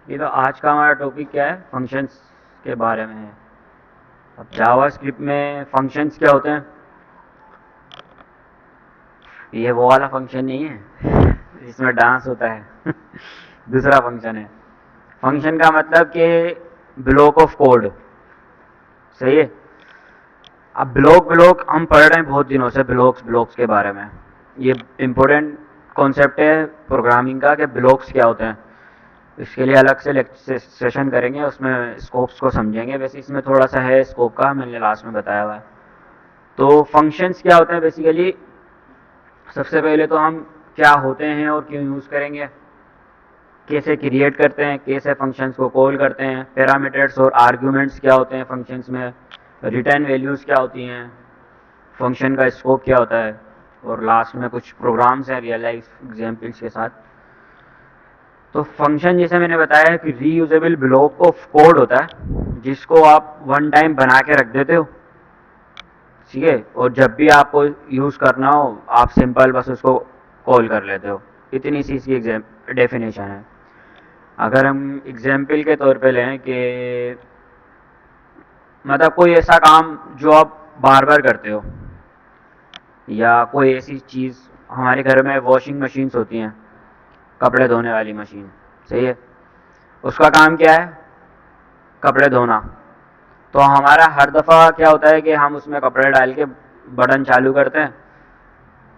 ये तो आज का हमारा टॉपिक क्या है, फंक्शंस के बारे में है। अब जावास्क्रिप्ट में फंक्शंस क्या होते हैं? ये वो वाला फंक्शन नहीं है जिसमें डांस होता है दूसरा फंक्शन है। फंक्शन का मतलब कि ब्लॉक ऑफ कोड, सही है। अब ब्लॉक ब्लॉक हम पढ़ रहे हैं बहुत दिनों से, ब्लॉक्स ब्लॉक्स के बारे में। ये इम्पोर्टेंट कॉन्सेप्ट है प्रोग्रामिंग का कि ब्लॉक्स क्या होते हैं। इसके लिए अलग से सेशन करेंगे, उसमें स्कोप्स को समझेंगे। वैसे इसमें थोड़ा सा है स्कोप का, मैंने लास्ट में बताया हुआ है। तो फंक्शंस क्या होते हैं बेसिकली? सबसे पहले तो हम क्या होते हैं और क्यों यूज़ करेंगे, कैसे क्रिएट करते हैं, कैसे फंक्शंस को कॉल करते हैं, पैरामीटर्स और आर्ग्यूमेंट्स क्या होते हैं फंक्शंस में, रिटर्न वैल्यूज़ क्या होती हैं, फंक्शन का स्कोप क्या होता है, और लास्ट में कुछ प्रोग्राम्स हैं रियल लाइफ एग्जाम्पल्स के साथ। तो फंक्शन जैसे मैंने बताया कि रीयूजेबल ब्लॉक ऑफ कोड होता है जिसको आप वन टाइम बना के रख देते हो, ठीक है, और जब भी आपको यूज़ करना हो आप सिंपल बस उसको कॉल कर लेते हो। इतनी सी इसकी डेफिनेशन है। अगर हम एग्जाम्पल के तौर पे लें कि मतलब कोई ऐसा काम जो आप बार बार करते हो, या कोई ऐसी चीज़, हमारे घर में वॉशिंग मशीन्स होती हैं, कपड़े धोने वाली मशीन, सही है। उसका काम क्या है? कपड़े धोना। तो हमारा हर दफ़ा क्या होता है कि हम उसमें कपड़े डाल के बटन चालू करते हैं,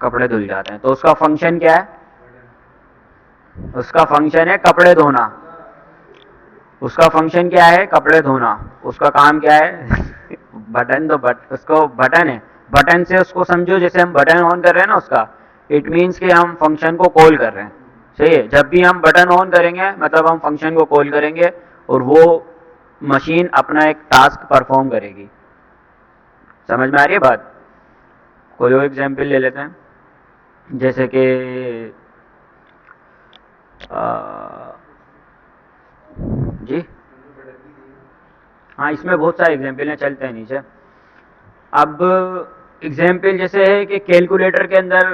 कपड़े धुल जाते हैं। तो उसका फंक्शन क्या है? उसका फंक्शन है कपड़े धोना। उसका फंक्शन क्या है? कपड़े धोना। उसका काम क्या है बटन, तो उसको बटन है, बटन से उसको समझो जैसे हम बटन ऑन कर रहे हैं ना उसका, इट मीन्स कि हम फंक्शन को कॉल कर रहे हैं, सही है। जब भी हम बटन ऑन करेंगे मतलब हम फंक्शन को कॉल करेंगे और वो मशीन अपना एक टास्क परफॉर्म करेगी। समझ में आ रही है बात? कोई और एग्जाम्पल ले लेते हैं, जैसे कि जी हाँ, इसमें बहुत सारे एग्जाम्पल हैं, चलते हैं नीचे। अब एग्जाम्पल जैसे है कि कैलकुलेटर के अंदर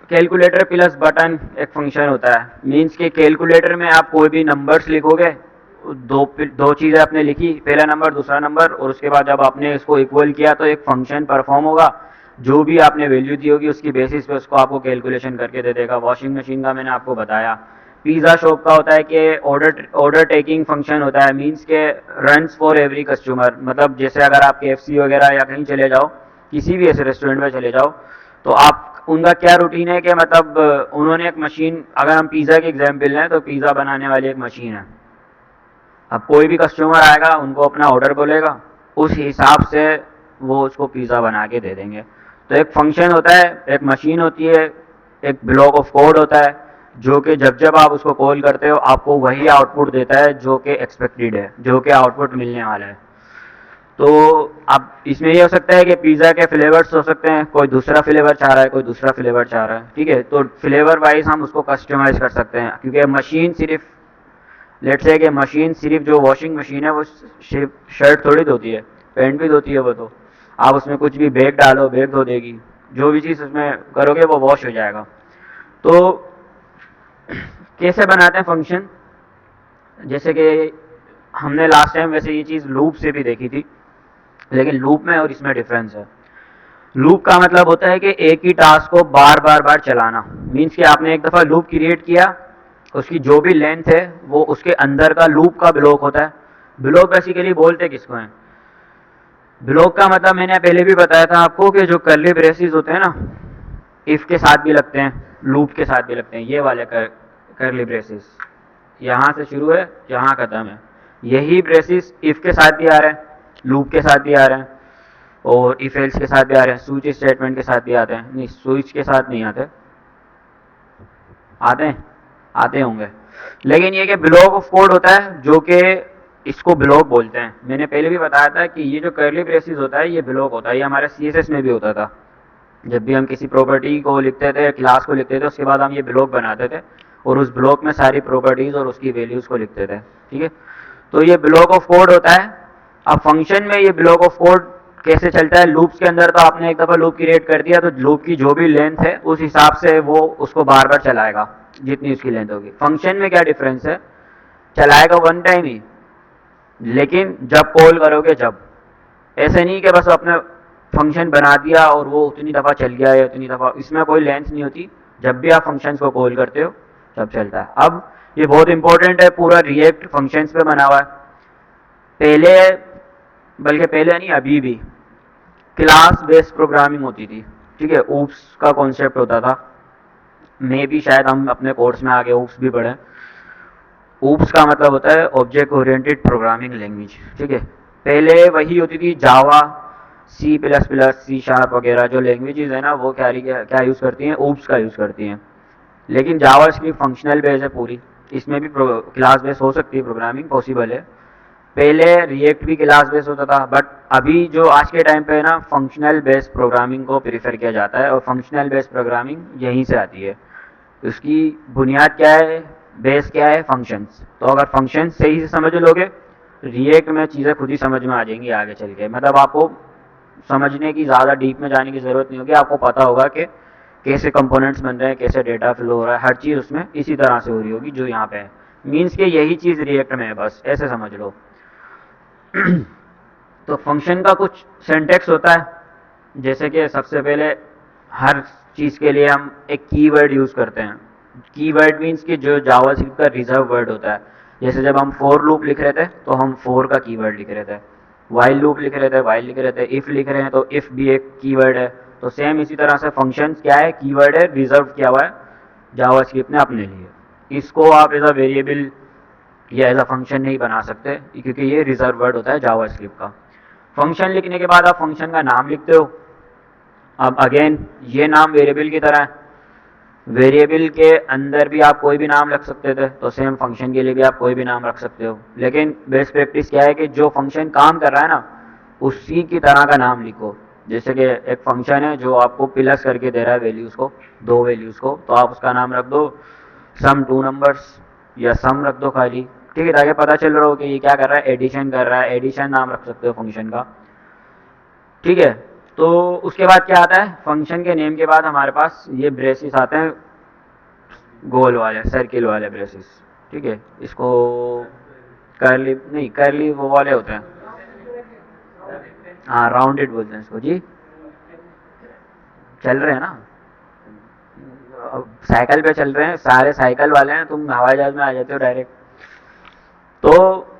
कैलकुलेटर प्लस बटन एक फंक्शन होता है। मीन्स कि कैलकुलेटर में आप कोई भी नंबर्स लिखोगे, दो चीज़ें आपने लिखी, पहला नंबर दूसरा नंबर, और उसके बाद जब आपने इसको इक्वल किया तो एक फंक्शन परफॉर्म होगा। जो भी आपने वैल्यू दी होगी उसकी बेसिस पे उसको आपको कैलकुलेशन करके दे देगा। वॉशिंग मशीन का मैंने आपको बताया। पिज़्ज़ा शॉप का होता है कि ऑर्डर टेकिंग फंक्शन होता है। मीन्स के रन्स फॉर एवरी कस्टमर, मतलब जैसे अगर आप KFC वगैरह या कहीं चले जाओ, किसी भी ऐसे रेस्टोरेंट में चले जाओ, तो आप उनका क्या रूटीन है कि मतलब उन्होंने एक मशीन, अगर हम पिज़्ज़ा की एग्जाम्पल लें तो पिज़्ज़ा बनाने वाली एक मशीन है। अब कोई भी कस्टमर आएगा, उनको अपना ऑर्डर बोलेगा, उस हिसाब से वो उसको पिज़्ज़ा बना के दे देंगे। तो एक फंक्शन होता है, एक मशीन होती है, एक ब्लॉक ऑफ कोड होता है, जो कि जब जब आप उसको कॉल करते हो आपको वही आउटपुट देता है जो कि एक्सपेक्टेड है, जो कि आउटपुट मिलने वाला है। तो अब इसमें ये हो सकता है कि पिज़्ज़ा के फ्लेवर्स हो सकते हैं, कोई दूसरा फ्लेवर चाह रहा है, कोई दूसरा फ्लेवर चाह रहा है, ठीक है। तो फ्लेवर वाइज हम उसको कस्टमाइज कर सकते हैं, क्योंकि मशीन सिर्फ, लेट से कि मशीन सिर्फ जो वॉशिंग मशीन है वो सिर्फ शर्ट थोड़ी धोती है, पैंट भी धोती है वो। तो आप उसमें कुछ भी बैग डालो, बैग धो देगी। जो भी चीज़ उसमें करोगे वो वॉश हो जाएगा। तो कैसे बनाते हैं फंक्शन? जैसे कि हमने लास्ट टाइम वैसे ये चीज़ लूप से भी देखी थी, लेकिन लूप में और इसमें डिफरेंस है। लूप का मतलब होता है कि एक ही टास्क को बार बार बार चलाना। मीन्स कि आपने एक दफ़ा लूप क्रिएट किया, उसकी जो भी लेंथ है वो उसके अंदर का लूप का ब्लॉक होता है। ब्लॉक बेसिकली बोलते किसको हैं? ब्लॉक का मतलब मैंने पहले भी बताया था आपको कि जो कर्ली ब्रेसेस होते हैं ना, इफ के साथ भी लगते हैं, लूप के साथ भी लगते हैं। ये वाले कर्ली ब्रेसेस यहाँ से शुरू है, यहाँ ख़त्म है। यही ब्रेसेस इफ के साथ भी आ रहे हैं, लूप के साथ भी आ रहे हैं, और इफ एल्स के साथ भी आ रहे हैं, स्विच स्टेटमेंट के साथ भी आते हैं। नहीं, स्विच के साथ नहीं आते, आते हैं, आते होंगे। लेकिन ये कि ब्लॉक ऑफ कोड होता है जो कि इसको ब्लॉक बोलते हैं। मैंने पहले भी बताया था कि ये जो कर्ली ब्रेसेस होता है ये ब्लॉक होता है। ये हमारे CSS में भी होता था। जब भी हम किसी प्रॉपर्टी को लिखते थे, क्लास को लिखते थे, उसके बाद हम ये ब्लॉक बनाते थे और उस ब्लॉक में सारी प्रॉपर्टीज़ और उसकी वैल्यूज़ को लिखते थे, ठीक है। तो ये ब्लॉक ऑफ कोड होता है। अब फंक्शन में ये ब्लॉक ऑफ कोड कैसे चलता है? लूप्स के अंदर तो आपने एक दफ़ा लूप क्रिएट कर दिया, तो लूप की जो भी लेंथ है उस हिसाब से वो उसको बार बार चलाएगा जितनी उसकी लेंथ होगी। फंक्शन में क्या डिफरेंस है? चलाएगा वन टाइम ही, लेकिन जब कॉल करोगे जब, ऐसे नहीं कि बस अपने फंक्शन बना दिया और वो उतनी दफ़ा चल गया है उतनी दफ़ा, इसमें कोई लेंथ नहीं होती, जब भी आप फंक्शंस को कॉल करते हो तब चलता है। अब ये बहुत इंपॉर्टेंट है, पूरा रिएक्ट फंक्शंस पे बना हुआ है। पहले, बल्कि पहले नहीं अभी भी क्लास बेस्ड प्रोग्रामिंग होती थी, ठीक है, ऊप्स का कॉन्सेप्ट होता था, मे भी शायद हम अपने कोर्स में आगे ऊप्स भी पढ़ें। ऊप्स का मतलब होता है ऑब्जेक्ट ओरिएंटेड प्रोग्रामिंग लैंग्वेज, ठीक है। पहले वही होती थी Java, C plus plus, C sharp वगैरह जो लैंग्वेजेस है ना, वो क्या यूज़ करती हैं, ऊप्स का यूज़ करती हैं। लेकिन जावा इसकी फंक्शनल बेस है पूरी, इसमें भी क्लास बेस हो सकती है, प्रोग्रामिंग पॉसिबल है। पहले रिएक्ट भी क्लास बेस होता था, बट अभी जो आज के टाइम पे है ना, फंक्शनल बेस्ड प्रोग्रामिंग को प्रीफर किया जाता है, और फंक्शनल बेस्ड प्रोग्रामिंग यहीं से आती है। उसकी बुनियाद क्या है, बेस क्या है, फंक्शंस। तो अगर फंक्शन सही से समझ लोगे, रिएक्ट में चीज़ें खुद ही समझ में आ जाएंगी आगे चल के, मतलब आपको समझने की ज़्यादा डीप में जाने की ज़रूरत नहीं होगी, आपको पता होगा कि कैसे कंपोनेंट्स बन रहे हैं, कैसे डेटा फ्लो हो रहा है, हर चीज़ उसमें इसी तरह से हो रही होगी जो यहाँ पे है। मीन्स कि यही चीज़ रिएक्ट में है, बस ऐसे समझ लो। तो फंक्शन का कुछ सिंटैक्स होता है, जैसे कि सबसे पहले हर चीज़ के लिए हम एक कीवर्ड यूज़ करते हैं। कीवर्ड मीन्स कि जो जावास्क्रिप्ट का रिजर्व वर्ड होता है, जैसे जब हम फॉर लूप लिख रहे थे तो हम फॉर का कीवर्ड लिख रहे थे, वाइल लूप लिख रहे थे वाइल लिख रहे थे, इफ़ लिख रहे हैं तो इफ़ भी एक कीवर्ड है। तो सेम इसी तरह से फंक्शन क्या है, कीवर्ड है, रिजर्व किया हुआ है जावास्क्रिप्ट ने अपने लिए। इसको आप एज अ वेरिएबल या एज अ फंक्शन नहीं बना सकते, क्योंकि ये रिजर्व वर्ड होता है जावास्क्रिप्ट का। फंक्शन लिखने के बाद आप फंक्शन का नाम लिखते हो। अब अगेन ये नाम वेरिएबल की तरह है, वेरिएबल के अंदर भी आप कोई भी नाम रख सकते थे, तो सेम फंक्शन के लिए भी आप कोई भी नाम रख सकते हो। लेकिन बेस्ट प्रैक्टिस क्या है कि जो फंक्शन काम कर रहा है ना, उसी की तरह का नाम लिखो। जैसे कि एक फंक्शन है जो आपको प्लस करके दे रहा है वैल्यूज़ को, दो वैल्यूज़ को, तो आप उसका नाम रख दो सम टू नंबर्स, या सम रख दो खाली, ठीक है, ताकि पता चल रहा हो कि ये क्या कर रहा है, एडिशन कर रहा है, एडिशन नाम रख सकते हो फंक्शन का, ठीक है। तो उसके बाद क्या आता है, फंक्शन के नेम के बाद हमारे पास ये ब्रेसिस आते हैं, गोल वाले सर्किल वाले ब्रेसिस, ठीक है। इसको करली नहीं, करली वो वाले होते हैं, हाँ राउंडेड बोलते हैं इसको जी। चल रहे हैं ना, साइकिल पे चल रहे हैं, सारे साइकिल वाले हैं, तुम हवाई जहाज में आ जाते हो डायरेक्ट। तो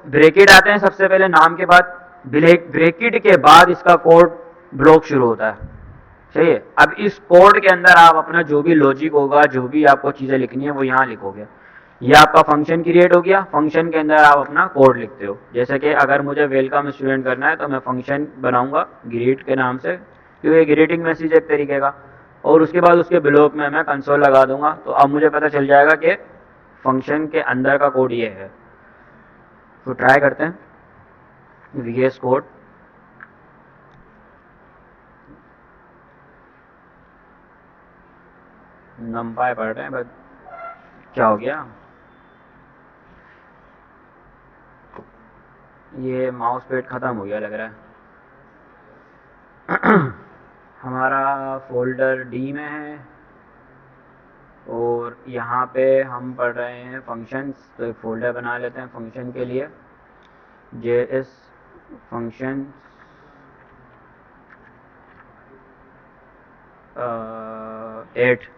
ब्रेकेट आते हैं सबसे पहले नाम के बाद, ब्रेकेट के बाद इसका कोड ब्लॉक शुरू होता है, सही है। अब इस कोड के अंदर आप अपना जो भी लॉजिक होगा, जो भी आपको चीज़ें लिखनी है वो यहाँ लिखोगे। ये आपका फंक्शन क्रिएट हो गया, फंक्शन के अंदर आप अपना कोड लिखते हो। जैसे कि अगर मुझे वेलकम स्टूडेंट करना है तो मैं फंक्शन बनाऊंगा ग्रीट के नाम से, क्योंकि ग्रीटिंग मैसेज एक तरीके का, और उसके बाद उसके ब्लॉक में मैं कंसोल लगा दूंगा। तो अब मुझे पता चल जाएगा कि फंक्शन के अंदर का कोड ये है। तो ट्राई करते हैं VS कोड, नंपाई पढ़ रहे हैं, बट क्या हो गया, ये माउस पैड ख़त्म हो गया लग रहा है। हमारा फोल्डर डी में है, और यहाँ पे हम पढ़ रहे हैं फंक्शंस, तो एक फोल्डर बना लेते हैं फंक्शन के लिए, JS फंक्शन 8।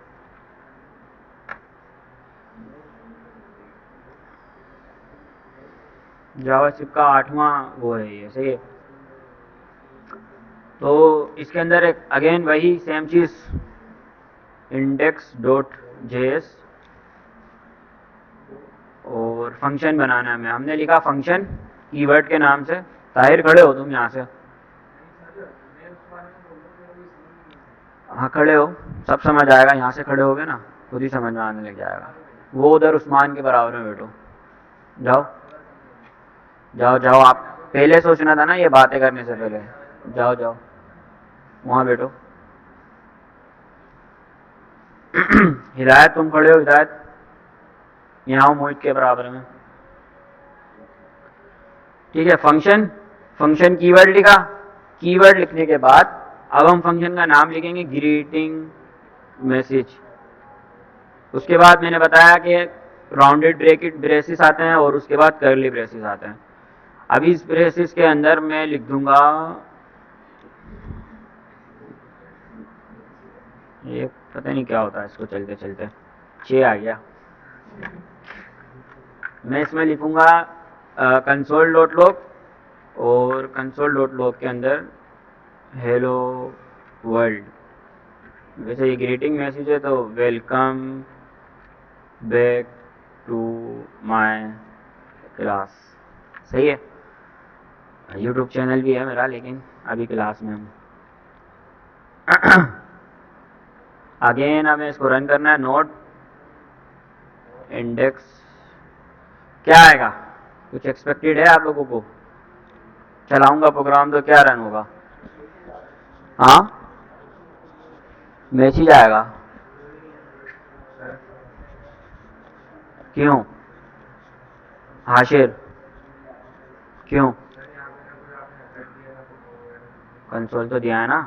जावास्क्रिप्ट का 8वां वो है ये, सही है। तो इसके अंदर एक अगेन वही सेम चीज़, index.js, और फंक्शन बनाना है, हमने लिखा फंक्शन कीवर्ड के नाम से। ताहिर खड़े हो तुम यहाँ से, हाँ खड़े हो, सब समझ आएगा, यहाँ से खड़े होगे ना खुद ही समझ में आने लग जाएगा। वो उधर उस्मान के बराबर में बैठो, जाओ जाओ जाओ, आप पहले सोचना था ना ये बातें करने से पहले, जाओ जाओ वहाँ बैठो। हिदायत तुम खड़े हो, हिदायत यहाँ मोहित के बराबर में, ठीक है। फंक्शन, फंक्शन कीवर्ड लिखा, कीवर्ड लिखने के बाद अब हम फंक्शन का नाम लिखेंगे ग्रीटिंग मैसेज। उसके बाद मैंने बताया कि राउंडेड ब्रैकेट ब्रेसेस आते हैं और उसके बाद कर्ली ब्रेसेस आते हैं। अब इस ब्रेसेस के अंदर मैं लिख दूंगा, ये पता नहीं क्या होता है इसको चलते चलते 6 आ गया। मैं इसमें लिखूंगा कंसोल डॉट लॉग, और कंसोल डॉट लॉग के अंदर हेलो वर्ल्ड। वैसे ये ग्रीटिंग मैसेज है तो welcome back to my class, सही है। यूट्यूब चैनल भी है मेरा, लेकिन अभी क्लास में हूँ। अगेन हमें इसको रन करना है। नोट इंडेक्स क्या आएगा, कुछ एक्सपेक्टेड है आप लोगों को? चलाऊंगा प्रोग्राम तो क्या रन होगा? हाँ, मैसेज आएगा। क्यों हाशिर, क्यों? कंसोल तो दिया है ना,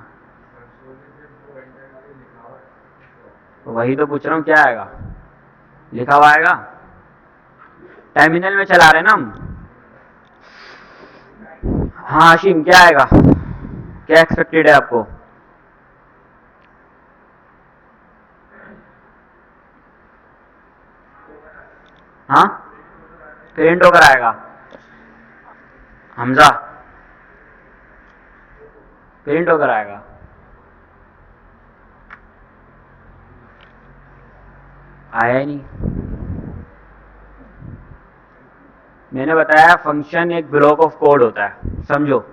तो वही तो पूछ रहा हूँ, क्या आएगा? लिखा हुआ आएगा। टर्मिनल में चला रहे ना हम। हाँ हाशिम, क्या आएगा, क्या एक्सपेक्टेड है आपको? हाँ, प्रिंट होकर आएगा। हमजा, प्रिंट होकर आएगा। आया ही नहीं। मैंने बताया फंक्शन एक ब्लॉक ऑफ कोड होता है, समझो।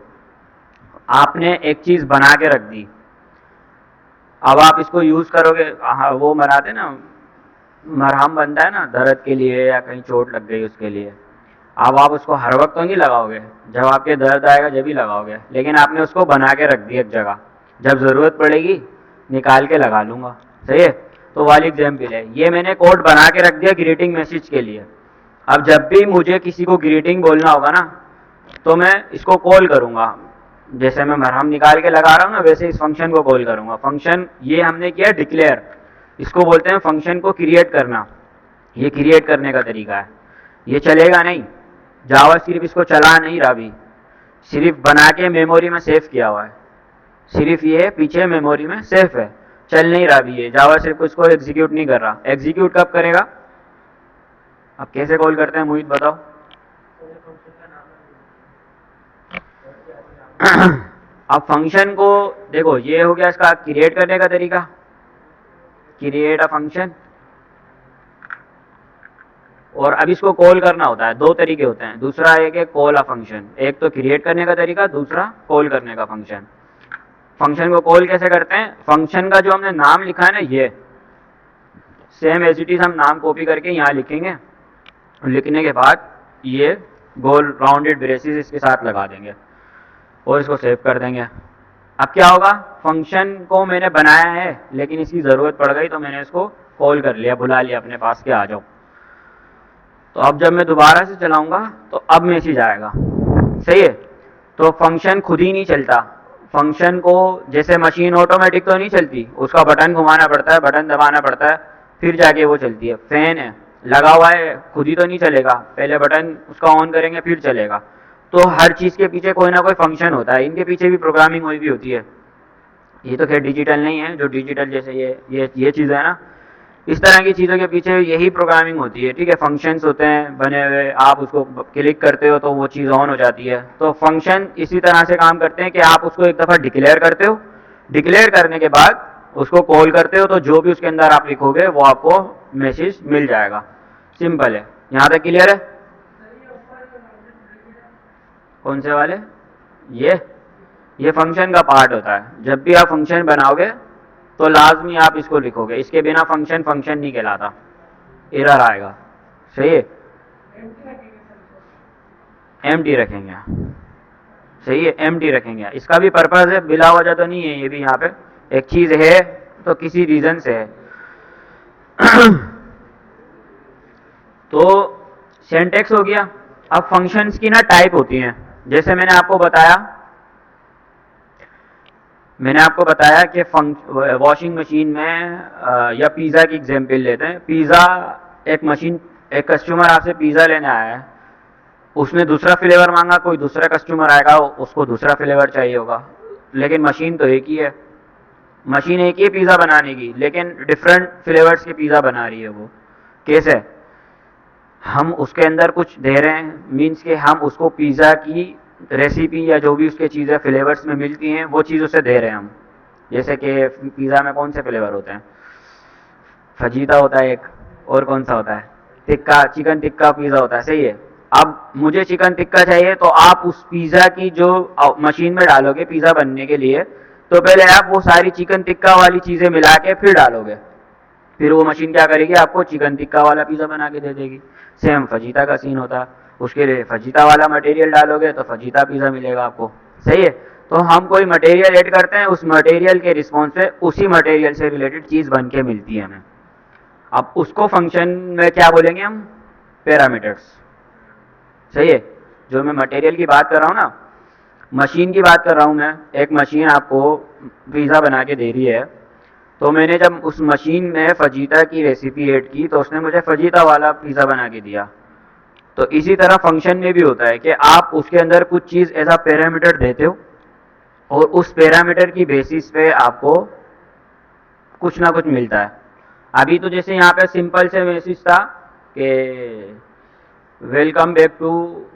आपने एक चीज बना के रख दी, अब आप इसको यूज करोगे। हाँ, वो बनाते ना, मरहम बनता है ना दर्द के लिए या कहीं चोट लग गई उसके लिए। अब आप उसको हर वक्त तो नहीं लगाओगे, जब आपके दर्द आएगा जब ही लगाओगे, लेकिन आपने उसको बना के रख दिया एक जगह, जब ज़रूरत पड़ेगी निकाल के लगा लूँगा, सही है। तो वाली एग्जाम्पल है, ये मैंने कोड बना के रख दिया ग्रीटिंग मैसेज के लिए। अब जब भी मुझे किसी को ग्रीटिंग बोलना होगा ना, तो मैं इसको कॉल करूँगा। जैसे मैं मरहम निकाल के लगा रहा हूँ ना, वैसे इस फंक्शन को कॉल करूँगा। फंक्शन ये हमने किया डिक्लेयर, इसको बोलते हैं फंक्शन को क्रिएट करना। ये क्रिएट करने का तरीका है। ये चलेगा नहीं, जावा सिर्फ इसको चला नहीं रहा, अभी सिर्फ बना के मेमोरी में सेव किया हुआ है, सिर्फ ये पीछे मेमोरी में सेव है, चल नहीं रहा भी। ये जावा सिर्फ इसको एग्जीक्यूट नहीं कर रहा। एग्जीक्यूट कब करेगा? अब कैसे कॉल करते हैं मोहित, बताओ। अब फंक्शन को देखो, ये हो गया इसका क्रिएट करने का तरीका, क्रिएट अ फंक्शन। और अब इसको कॉल करना होता है, दो तरीके होते हैं। दूसरा एक है कॉल अ फंक्शन, एक तो क्रिएट करने का तरीका, दूसरा कॉल करने का फंक्शन। फंक्शन को कॉल कैसे करते हैं? फंक्शन का जो हमने नाम लिखा है ना, ये सेम एज इट इज हम नाम कॉपी करके यहाँ लिखेंगे। लिखने के बाद ये गोल राउंडेड ब्रेसेस इसके साथ लगा देंगे और इसको सेव कर देंगे। अब क्या होगा, फंक्शन को मैंने बनाया है लेकिन इसकी ज़रूरत पड़ गई तो मैंने इसको कॉल कर लिया, बुला लिया अपने पास के आ जाओ। तो अब जब मैं दोबारा से चलाऊंगा तो अब मैसेज आएगा, सही है। तो फंक्शन खुद ही नहीं चलता। फंक्शन को जैसे मशीन ऑटोमेटिक तो नहीं चलती, उसका बटन घुमाना पड़ता है, बटन दबाना पड़ता है, फिर जाके वो चलती है। फैन है लगा हुआ है, खुद ही तो नहीं चलेगा, पहले बटन उसका ऑन करेंगे फिर चलेगा। तो हर चीज़ के पीछे कोई ना कोई फंक्शन होता है, इनके पीछे भी प्रोग्रामिंग हुई भी होती है। ये तो खैर डिजिटल नहीं है, जो डिजिटल जैसे ये चीज़ है ना, इस तरह की चीज़ों के पीछे यही प्रोग्रामिंग होती है, ठीक है। फंक्शंस होते हैं बने हुए, आप उसको क्लिक करते हो तो वो चीज़ ऑन हो जाती है। तो फंक्शन इसी तरह से काम करते हैं कि आप उसको एक दफ़ा डिक्लेयर करते हो, डिक्लेयर करने के बाद उसको कॉल करते हो, तो जो भी उसके अंदर आप लिखोगे वो आपको मैसेज मिल जाएगा। सिंपल है, यहाँ तक क्लियर है? कौन से वाले? ये फंक्शन का पार्ट होता है। जब भी आप फंक्शन बनाओगे तो लाजमी आप इसको लिखोगे, इसके बिना फंक्शन फंक्शन नहीं कहलाता, एरर आएगा, सही है। एम्प्टी रखेंगे, सही है, एम्प्टी रखेंगे। इसका भी पर्पज है, बिला वजह तो नहीं है। ये भी यहाँ पे एक चीज़ है तो किसी रीज़न से है। तो सिंटैक्स हो गया। अब फंक्शंस की ना टाइप होती हैं, जैसे मैंने आपको बताया कि वॉशिंग मशीन में या पिज़्ज़ा की एग्जांपल लेते हैं। पिज़्ज़ा एक मशीन एक कस्टमर आपसे पिज़्ज़ा लेने आया है, उसने दूसरा फ्लेवर मांगा, कोई दूसरा कस्टमर आएगा उसको दूसरा फ्लेवर चाहिए होगा, लेकिन मशीन तो एक ही है, मशीन एक ही है पिज़्ज़ा बनाने की, लेकिन डिफरेंट फ्लेवर्स के पिज़्ज़ा बना रही है वो। कैसे? हम उसके अंदर कुछ दे रहे हैं, मीन्स कि हम उसको पिज़्ज़ा की रेसिपी या जो भी उसके चीज़ें फ्लेवर्स में मिलती हैं वो चीज़ उसे दे रहे हैं हम। जैसे कि पिज़्ज़ा में कौन से फ्लेवर होते हैं? फजीता होता है एक, और कौन सा होता है? टिक्का, चिकन टिक्का पिज़्ज़ा होता है, सही है। अब मुझे चिकन टिक्का चाहिए तो आप उस पिज़्ज़ा की जो मशीन में डालोगे पिज़्ज़ा बनने के लिए, तो पहले आप वो सारी चिकन टिक्का वाली चीज़ें मिला के फिर डालोगे, फिर वो मशीन क्या करेगी, आपको चिकन टिक्का वाला पिज़्ज़ा बना के दे देगी। सेम फजीता का सीन होता है, उसके लिए फजीता वाला मटेरियल डालोगे तो फजीता पिज़्ज़ा मिलेगा आपको, सही है। तो हम कोई मटेरियल ऐड करते हैं, उस मटेरियल के रिस्पॉन्स पे उसी मटेरियल से रिलेटेड चीज़ बन के मिलती है हमें। अब उसको फंक्शन में क्या बोलेंगे हम? पैरामीटर्स, सही है। जो मैं मटेरियल की बात कर रहा हूँ ना, मशीन की बात कर रहा हूँ मैं, एक मशीन आपको पिज़्ज़ा बना के दे रही है, तो मैंने जब उस मशीन में फजीता की रेसिपी ऐड की तो उसने मुझे फजीता वाला पिज़्ज़ा बना के दिया। तो इसी तरह फंक्शन में भी होता है कि आप उसके अंदर कुछ चीज़ ऐसा पैरामीटर देते हो और उस पैरामीटर की बेसिस पे आपको कुछ ना कुछ मिलता है। अभी तो जैसे यहाँ पे सिंपल से मैसेज था कि welcome back to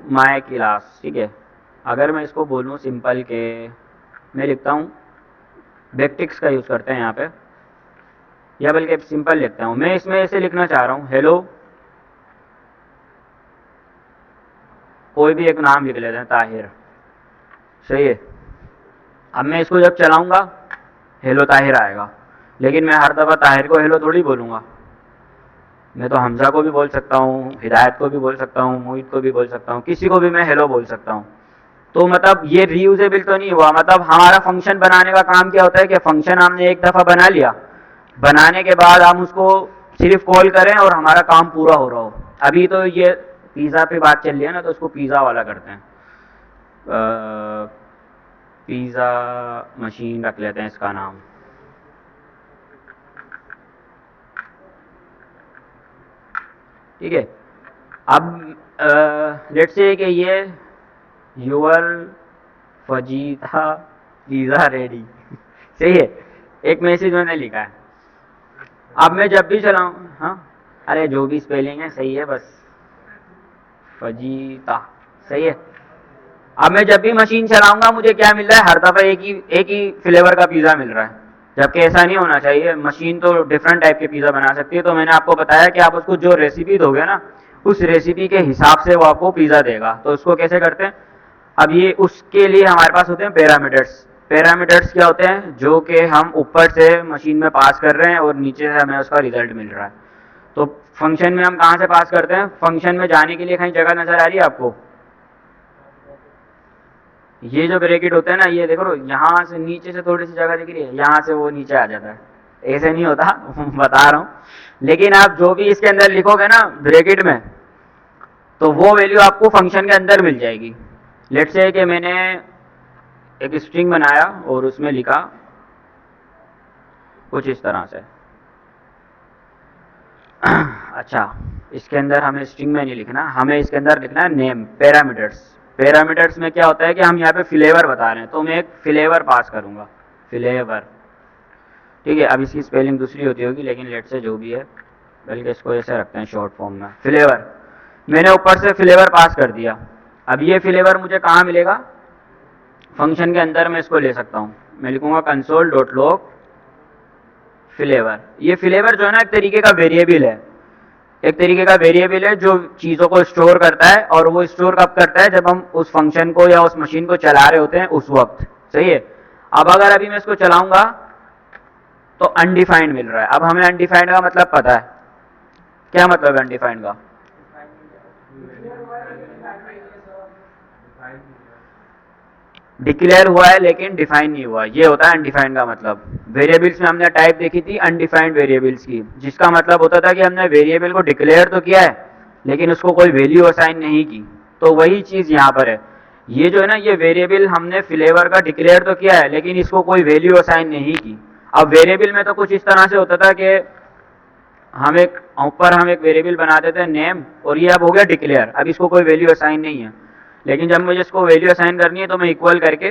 my class, ठीक है। अगर मैं इसको बोलूँ सिंपल के, मैं लिखता हूँ, बैकटिक्स का यूज़ करते हैं यहाँ पे, या बल्कि सिंपल लिखता हूँ मैं, इसमें ऐसे लिखना चाह रहा हूँ, हेलो, कोई भी एक नाम लिख लेते हैं, ताहिर, सही है। अब मैं इसको जब चलाऊंगा हेलो ताहिर आएगा, लेकिन मैं हर दफ़ा ताहिर को हेलो थोड़ी बोलूँगा, मैं तो हमजा को भी बोल सकता हूँ, हिदायत को भी बोल सकता हूँ, मोहित को भी बोल सकता हूँ, किसी को भी मैं हेलो बोल सकता हूँ। तो मतलब ये रीयूजेबल तो नहीं हुआ। मतलब हमारा फंक्शन बनाने का काम क्या होता है कि फंक्शन हमने एक दफ़ा बना लिया, बनाने के बाद हम उसको सिर्फ कॉल करें और हमारा काम पूरा हो रहा हो। अभी तो ये पिज़्ज़ा पे बात चल रही है ना, तो उसको पिज़्ज़ा वाला करते हैं, पिज़्ज़ा मशीन रख लेते हैं इसका नाम, ठीक है। अब लेट्स से कि ये यूर फजीता पिज़्ज़ा रेडी सही है, एक मैसेज मैंने लिखा है। अब मैं जब भी चलाऊँ, हाँ, अरे जो भी स्पेलिंग है सही है, बस फजीता, सही है। अब मैं जब भी मशीन चलाऊंगा मुझे क्या मिल रहा है, हर दफ़ा एक ही फ्लेवर का पिज़्ज़ा मिल रहा है, जबकि ऐसा नहीं होना चाहिए। मशीन तो डिफरेंट टाइप के पिज़्ज़ा बना सकती है। तो मैंने आपको बताया कि आप उसको जो रेसिपी दोगे ना, उस रेसिपी के हिसाब से वो आपको पिज़्ज़ा देगा। तो उसको कैसे करते हैं? अब ये उसके लिए हमारे पास होते हैं पैरामीटर्स। पैरामीटर्स क्या होते हैं? जो कि हम ऊपर से मशीन में पास कर रहे हैं और नीचे से हमें उसका रिजल्ट मिल रहा है। तो फंक्शन में हम कहाँ से पास करते हैं? फंक्शन में जाने के लिए कहीं जगह नजर आ रही है आपको? ये जो ब्रैकेट होता है ना, ये देखो, यहाँ से नीचे से थोड़ी सी जगह दिख रही है, यहाँ से वो नीचे आ जाता है। ऐसे नहीं होता बता रहा हूँ। लेकिन आप जो भी इसके अंदर लिखोगे ना ब्रैकेट में, तो वो वैल्यू आपको फंक्शन के अंदर मिल जाएगी। लेट्स से कि मैंने एक स्ट्रिंग बनाया और उसमें लिखा कुछ इस तरह से अच्छा, इसके अंदर हमें स्ट्रिंग में नहीं लिखना, हमें इसके अंदर लिखना है नेम, पैरामीटर्स। पैरामीटर्स में क्या होता है कि हम यहाँ पे फ्लेवर बता रहे हैं, तो मैं एक फ्लेवर पास करूँगा, फ्लेवर, ठीक है। अब इसकी स्पेलिंग दूसरी होती होगी, लेकिन लेट से जो भी है, बल्कि इसको ऐसे रखते हैं शॉर्ट फॉर्म में, फ्लेवर। मैंने ऊपर से फ्लेवर पास कर दिया। अब ये फ्लेवर मुझे कहाँ मिलेगा? फंक्शन के अंदर मैं इसको ले सकता हूँ। मैं लिखूंगा कंसोल डॉट लॉग फ्लेवर। ये फ्लेवर जो है ना, एक तरीके का वेरिएबल है, एक तरीके का वेरिएबल है जो चीज़ों को स्टोर करता है। और वो स्टोर कब करता है? जब हम उस फंक्शन को या उस मशीन को चला रहे होते हैं उस वक्त, सही है। अब अगर अभी मैं इसको चलाऊंगा तो अनडिफाइंड मिल रहा है। अब हमें अनडिफाइंड का मतलब पता है, क्या मतलब है अनडिफाइंड का? डिक्लेयर हुआ है लेकिन डिफाइन नहीं हुआ, ये होता है अनडिफाइंड का मतलब। वेरिएबल्स में हमने टाइप देखी थी अनडिफाइंड वेरिएबल्स की, जिसका मतलब होता था कि हमने वेरिएबल को डिक्लेयर तो किया है लेकिन उसको कोई वैल्यू असाइन नहीं की। तो वही चीज़ यहाँ पर है। ये जो है ना, ये वेरिएबल हमने फ्लेवर का डिक्लेयर तो किया है लेकिन इसको कोई वैल्यू असाइन नहीं की। अब वेरिएबल में तो कुछ इस तरह से होता था कि हम एक ऊपर हम एक वेरिएबल बना देते हैं नेम, और ये अब हो गया डिक्लेयर, अब इसको कोई वैल्यू असाइन नहीं है। लेकिन जब मुझे इसको वैल्यू असाइन करनी है तो मैं इक्वल करके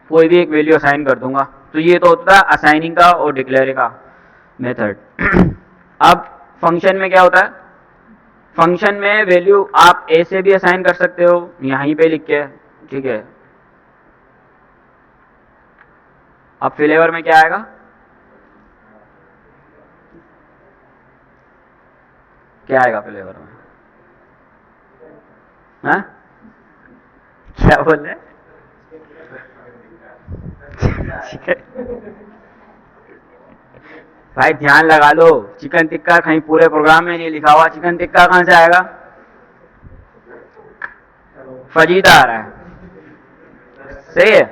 कोई भी एक वैल्यू असाइन कर दूंगा। तो ये तो होता है असाइनिंग का और डिक्लेयरिंग का मेथड। अब फंक्शन में क्या होता है, फंक्शन में वैल्यू आप ए से भी असाइन कर सकते हो यहीं पे लिख के, ठीक है। अब फ्लेवर में क्या आएगा, क्या आएगा फ्लेवर में, हाँ क्या बोल रहे, ठीक है भाई ध्यान लगा लो, चिकन टिक्का कहीं पूरे प्रोग्राम में नहीं लिखा हुआ, चिकन टिक्का कहां से आएगा, फजीदा आ रहा है, सही है,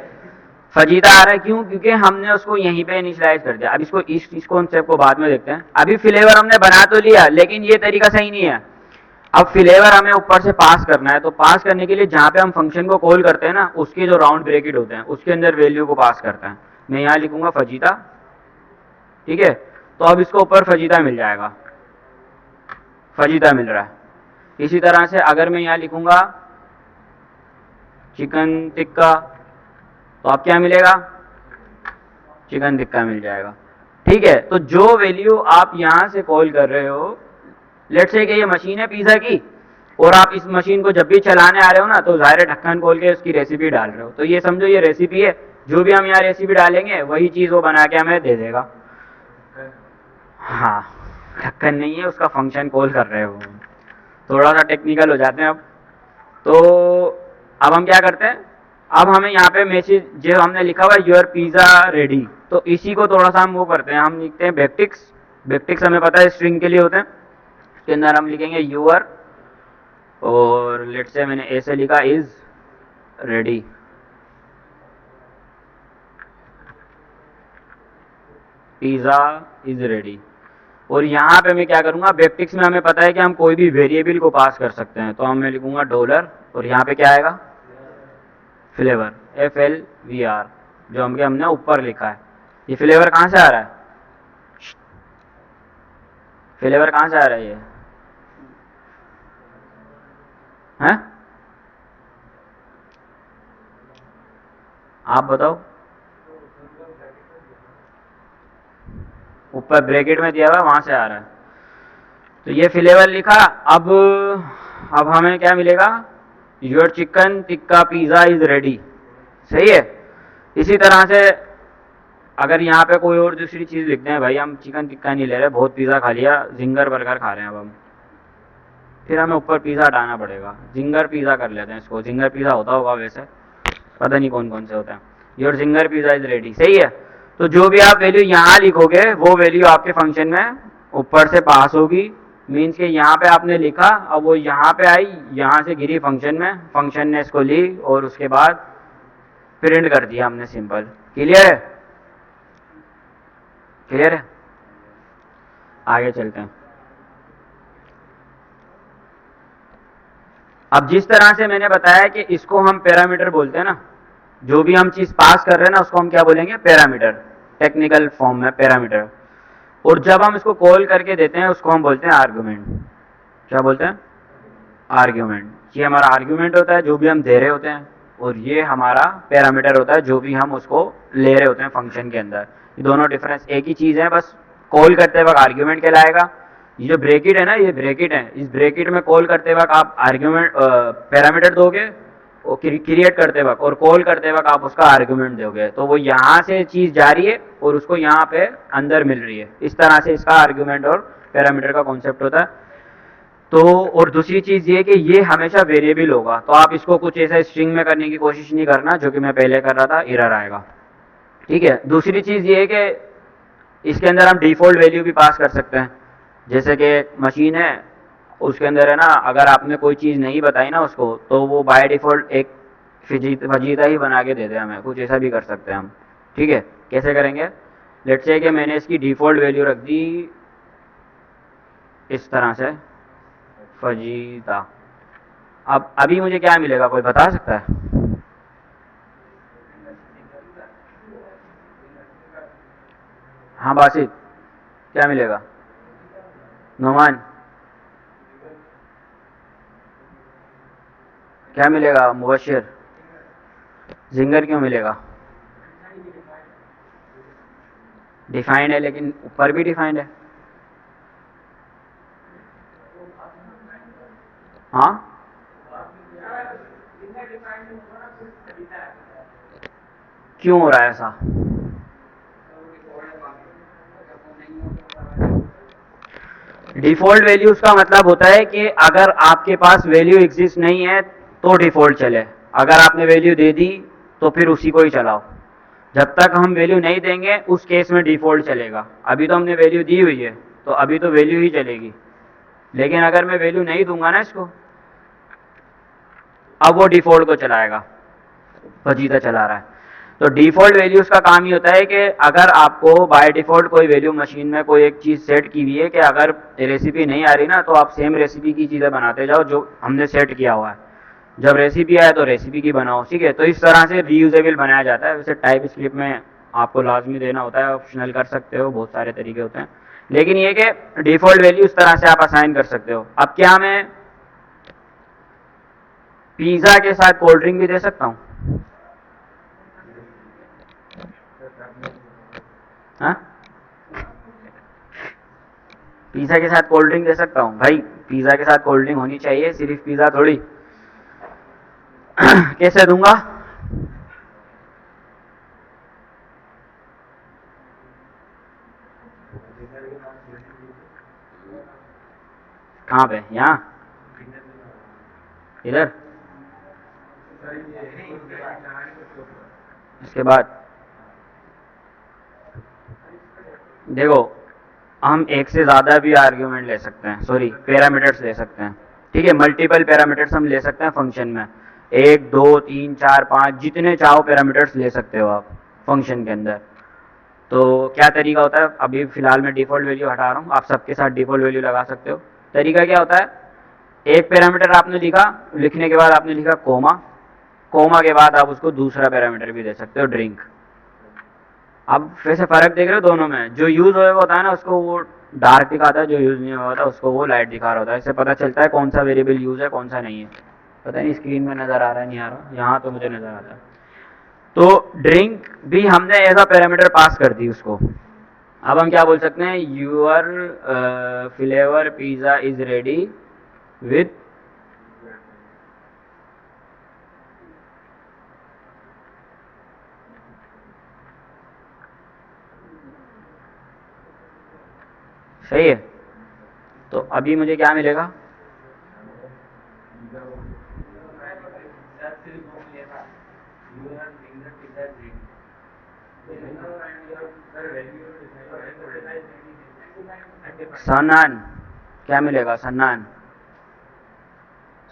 फजीदा आ रहा है, क्यों, क्योंकि हमने उसको यहीं पे इनिशियलाइज कर दिया। अब इसको इस कॉन्सेप्ट को बाद में देखते हैं, अभी फ्लेवर हमने बना तो लिया लेकिन ये तरीका सही नहीं है। अब फ्लेवर हमें ऊपर से पास करना है, तो पास करने के लिए जहां पे हम फंक्शन को कॉल करते हैं ना, उसके जो राउंड ब्रेकेट होते हैं उसके अंदर वैल्यू को पास करते हैं। मैं यहाँ लिखूंगा फजीदा, ठीक है, तो अब इसको ऊपर फजीदा मिल जाएगा, फजीदा मिल रहा है। इसी तरह से अगर मैं यहाँ लिखूंगा चिकन टिक्का, तो अब क्या मिलेगा, चिकन टिक्का मिल जाएगा, ठीक है। तो जो वैल्यू आप यहां से कॉल कर रहे हो, लेट्स से कि ये मशीन है पिज्जा की, और आप इस मशीन को जब भी चलाने आ रहे हो ना, तो ज़ाहिर ढक्कन खोल के उसकी रेसिपी डाल रहे हो, तो ये समझो ये रेसिपी है, जो भी हम यहाँ रेसिपी डालेंगे वही चीज़ वो बना के हमें दे देगा। हाँ, ढक्कन नहीं है, उसका फंक्शन कॉल कर रहे हो, थोड़ा सा टेक्निकल हो जाते हैं अब। तो अब हम क्या करते हैं, अब हमें यहाँ पे मैसेज जो हमने लिखा हुआ है योर पिज़्ज़ा रेडी, तो इसी को थोड़ा सा हम वो करते हैं, हम लिखते हैं बैक्टिक्स, बैक्टिक्स हमें पता है स्ट्रिंग के लिए होते हैं, उसके अंदर हम लिखेंगे यूर, और लेट से मैंने ए से लिखा is ready, pizza is ready. और यहाँ पे मैं क्या करूँगा, बैक्टिक्स में हमें पता है कि हम कोई भी वेरिएबल को पास कर सकते हैं, तो हम मैं लिखूंगा डॉलर, और यहाँ पे क्या आएगा, फ्लेवर, FLVR, जो हमने ऊपर लिखा है। ये फ्लेवर कहाँ से आ रहा है, फ्लेवर कहाँ से आ रहा है ये, हैं, आप बताओ, ऊपर ब्रैकेट में दिया हुआ वहां से आ रहा है, तो ये फ्लेवर लिखा। अब हमें क्या मिलेगा, your chicken tikka pizza is ready, सही है। इसी तरह से अगर यहाँ पे कोई और दूसरी चीज़ लिखते हैं, भाई हम चिकन टिक्का नहीं ले रहे, बहुत पिज़्ज़ा खा लिया, जिंगर बर्गर खा रहे हैं अब हम, फिर हमें ऊपर पिज़्ज़ा हटाना पड़ेगा, जिंगर पिज़्ज़ा कर लेते हैं इसको, जिंगर पिज़्ज़ा होता होगा वैसे, पता नहीं कौन कौन से होता है। Your ginger pizza is ready, सही है। तो जो भी आप वैल्यू यहाँ लिखोगे वो वैल्यू आपके फंक्शन में ऊपर से पास होगी, मीन्स कि यहाँ पे आपने लिखा, अब वो यहाँ पे आई, यहाँ से गिरी फंक्शन में, फंक्शन ने इसको ली और उसके बाद प्रिंट कर दिया हमने, सिंपल, क्लियर है, क्लियर है। आगे चलते हैं। अब जिस तरह से मैंने बताया कि इसको हम पैरामीटर बोलते हैं ना, जो भी हम चीज पास कर रहे हैं ना उसको हम क्या बोलेंगे, पैरामीटर, टेक्निकल फॉर्म में पैरामीटर। और जब हम इसको कॉल करके देते हैं उसको हम बोलते हैं आर्गुमेंट, क्या बोलते हैं, आर्ग्यूमेंट। ये हमारा आर्ग्यूमेंट होता है जो भी हम दे रहे होते हैं, और ये हमारा पैरामीटर होता है जो भी हम उसको ले रहे होते हैं फंक्शन के अंदर। ये दोनों डिफरेंस एक ही चीज़ है, बस कॉल करते वक्त आर्ग्यूमेंट कहलाएगा। ये जो ब्रेकेट है ना, ये ब्रेकेट है, इस ब्रेकेट में कॉल करते वक्त आप आर्ग्यूमेंट पैरामीटर दोगे, वो क्रिएट करते वक्त, और कॉल करते वक्त आप उसका आर्ग्यूमेंट दोगे, तो वो यहाँ से चीज़ जा रही है और उसको यहाँ पे अंदर मिल रही है। इस तरह से इसका आर्ग्यूमेंट और पैरामीटर का कॉन्सेप्ट होता है। तो और दूसरी चीज ये कि ये हमेशा वेरिएबल होगा, तो आप इसको कुछ ऐसा स्ट्रिंग में करने की कोशिश नहीं करना जो कि मैं पहले कर रहा था, एरर आएगा, ठीक है। दूसरी चीज ये है कि इसके अंदर हम डिफॉल्ट वैल्यू भी पास कर सकते हैं, जैसे कि मशीन है उसके अंदर है ना, अगर आपने कोई चीज़ नहीं बताई ना उसको, तो वो बाय डिफॉल्ट एक फजीता ही बना के दे दे हमें, कुछ ऐसा भी कर सकते हैं हम, ठीक है। कैसे करेंगे, लेट्स से कि मैंने इसकी डिफॉल्ट वैल्यू रख दी इस तरह से, फजीता। अब अभी मुझे क्या मिलेगा, कोई बता सकता है, हाँ बासित, क्या मिलेगा, नोमान क्या मिलेगा? मुबशिर जिंगर क्यों मिलेगा? डिफाइंड है, लेकिन ऊपर भी डिफाइंड है। हाँ, क्यों हो रहा है ऐसा? डिफॉल्ट वैल्यूज का मतलब होता है कि अगर आपके पास वैल्यू एग्जिस्ट नहीं है तो डिफॉल्ट चले, अगर आपने वैल्यू दे दी तो फिर उसी को ही चलाओ। जब तक हम वैल्यू नहीं देंगे उस केस में डिफॉल्ट चलेगा। अभी तो हमने वैल्यू दी हुई है तो अभी तो वैल्यू ही चलेगी, लेकिन अगर मैं वैल्यू नहीं दूंगा ना इसको, अब वो डिफॉल्ट को चलाएगा, फजीता चला रहा है। तो डिफॉल्ट वैल्यूज का काम ही होता है कि अगर आपको बाय डिफॉल्ट कोई वैल्यू मशीन में कोई एक चीज़ सेट की हुई है कि अगर रेसिपी नहीं आ रही ना तो आप सेम रेसिपी की चीज़ें बनाते जाओ जो हमने सेट किया हुआ है। जब रेसिपी आए तो रेसिपी की बनाओ, ठीक है। तो इस तरह से रीयूजेबल बनाया जाता है। वैसे टाइप स्क्रिप्ट में आपको लाजमी देना होता है, ऑप्शनल कर सकते हो, बहुत सारे तरीके होते हैं, लेकिन ये कि डिफॉल्ट वैल्यू इस तरह से आप असाइन कर सकते हो। अब क्या मैं पिज़्ज़ा के साथ कोल्ड ड्रिंक भी दे सकता हूँ? हाँ, पिज़्ज़ा के साथ कोल्ड ड्रिंक दे सकता हूँ भाई? पिज़्ज़ा के साथ कोल्ड ड्रिंक होनी चाहिए, सिर्फ पिज़्ज़ा थोड़ी। कैसे दूंगा? कहाँ पे? यहाँ? इधर? इसके बाद देखो, हम एक से ज़्यादा भी आर्ग्यूमेंट ले सकते हैं, सॉरी पैरामीटर्स ले सकते हैं, ठीक है। मल्टीपल पैरामीटर्स हम ले सकते हैं फंक्शन में, 1 2 3 4 5 जितने चाहो पैरामीटर्स ले सकते हो आप फंक्शन के अंदर। तो क्या तरीका होता है, अभी फ़िलहाल मैं डिफ़ॉल्ट वैल्यू हटा रहा हूँ, आप सबके साथ डिफ़ॉल्ट वैल्यू लगा सकते हो। तरीका क्या होता है, एक पैरामीटर आपने लिखा, लिखने के बाद आपने लिखा कोमा, कोमा के बाद आप उसको दूसरा पैरामीटर भी दे सकते हो, ड्रिंक। अब वैसे फ़र्क देख रहे हो दोनों में? जो यूज़ हुआ होता है ना उसको वो डार्क दिखाता है, जो यूज़ नहीं हुआ होता उसको वो लाइट दिखा रहा होता है। इससे पता चलता है कौन सा वेरिएबल यूज़ है कौन सा नहीं है। पता नहीं स्क्रीन में नज़र आ रहा है नहीं आ रहा, यहाँ तो मुझे नज़र आता है। तो ड्रिंक भी हमने एज अ पैरामीटर पास कर दी उसको। अब हम क्या बोल सकते हैं, your flavour pizza is ready with सही है। तो अभी मुझे क्या मिलेगा? सनान क्या मिलेगा? सन्नान,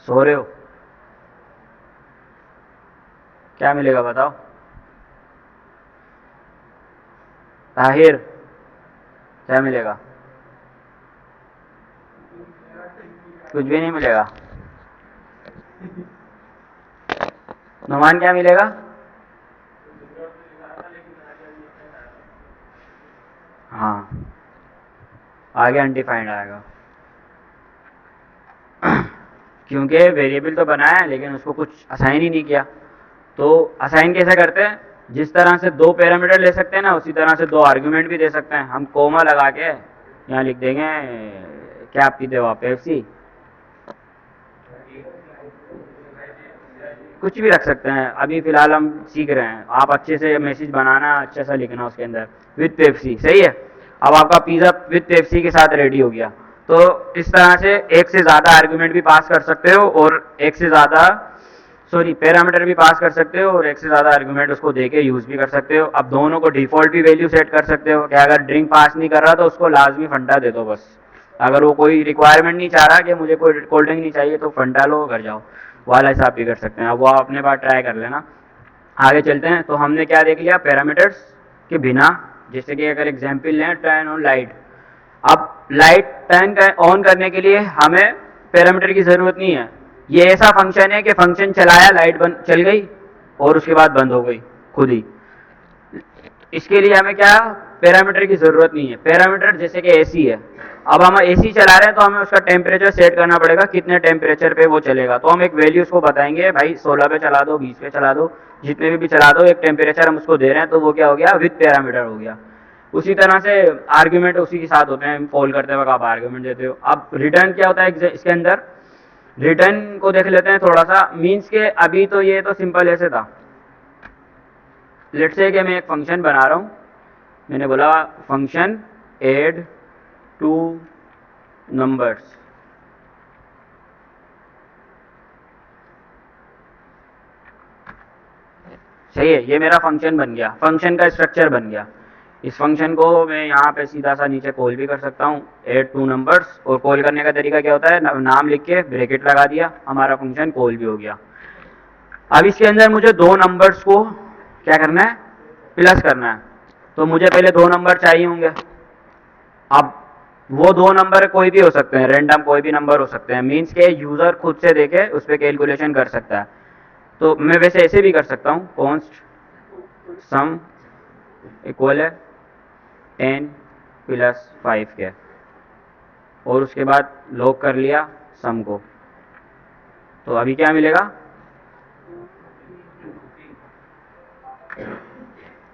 सो रहे हो? क्या मिलेगा बताओ? ताहिर क्या मिलेगा? कुछ भी नहीं मिलेगा। नुमान क्या मिलेगा? हाँ, आगे अनडिफाइंड आएगा क्योंकि वेरिएबल तो बनाया है लेकिन उसको कुछ असाइन ही नहीं किया। तो असाइन कैसे करते हैं, जिस तरह से दो पैरामीटर ले सकते हैं ना उसी तरह से दो आर्गुमेंट भी दे सकते हैं। हम कोमा लगा के यहाँ लिख देंगे क्या पीते हो आप, पेप्सी, कुछ भी रख सकते हैं। अभी फिलहाल हम सीख रहे हैं, आप अच्छे से मैसेज बनाना, अच्छा सा लिखना उसके अंदर विथ पेप्सी, सही है। अब आपका पिज़्ज़ा विथ पेप्सी के साथ रेडी हो गया। तो इस तरह से एक से ज़्यादा आर्गुमेंट भी पास कर सकते हो और एक से ज़्यादा सॉरी पैरामीटर भी पास कर सकते हो और एक से ज़्यादा आर्गुमेंट उसको देके यूज़ भी कर सकते हो। अब दोनों को डिफ़ॉल्ट भी वैल्यू सेट कर सकते हो कि अगर ड्रिंक पास नहीं कर रहा तो उसको लाजमी फंटा दे दो बस। अगर वो कोई रिक्वायरमेंट नहीं चाह रहा कि मुझे कोई कोल्ड ड्रिंक नहीं चाहिए तो फंटा लो घर जाओ, वाला हिसाब भी कर सकते हैं। अब वो आप अपने पास ट्राई कर लेना। आगे चलते हैं। तो हमने क्या देख लिया, पैरामीटर्स के बिना, जैसे कि अगर एग्जाम्पल लें टर्न ऑन लाइट। अब लाइट टर्न ऑन करने के लिए हमें पैरामीटर की ज़रूरत नहीं है। ये ऐसा फंक्शन है कि फंक्शन चलाया, लाइट बंद चल गई और उसके बाद बंद हो गई खुद ही। इसके लिए हमें क्या पैरामीटर की ज़रूरत नहीं है। पैरामीटर जैसे कि एसी है, अब हम एसी चला रहे हैं तो हमें उसका टेम्परेचर सेट करना पड़ेगा, कितने टेम्परेचर पे वो चलेगा। तो हम एक वैल्यू उसको बताएंगे, भाई 16 पे चला दो, 20 पे चला दो, जितने भी चला दो, एक टेम्परेचर हम उसको दे रहे हैं, तो वो क्या हो गया, विद पैरामीटर हो गया। उसी तरह से आर्ग्यूमेंट उसी के साथ होते हैं, कॉल करते वक्त आप आर्ग्यूमेंट देते हो। अब रिटर्न क्या होता है इसके अंदर, रिटर्न को देख लेते हैं थोड़ा सा। मीन्स के अभी तो ये तो सिंपल ऐसे था, लेट्स से कि मैं एक फंक्शन बना रहा हूँ, मैंने बोला फंक्शन एड टू नंबर्स, सही है, ये मेरा फंक्शन बन गया, फंक्शन का स्ट्रक्चर बन गया। इस फंक्शन को मैं यहाँ पे सीधा सा नीचे कॉल भी कर सकता हूँ, एड टू नंबर्स, और कॉल करने का तरीका क्या होता है, नाम लिख के ब्रैकेट लगा दिया, हमारा फंक्शन कॉल भी हो गया। अब इसके अंदर मुझे दो नंबर्स को क्या करना है, प्लस करना है, तो मुझे पहले दो नंबर चाहिए होंगे। अब वो दो नंबर कोई भी हो सकते हैं, रैंडम कोई भी नंबर हो सकते हैं, मीन्स के यूजर खुद से देखे उस पर कैलकुलेशन कर सकता है। तो मैं वैसे ऐसे भी कर सकता हूँ, कॉन्स्ट सम इक्वल है 10 + 5 के, और उसके बाद लॉग कर लिया सम को। तो अभी क्या मिलेगा,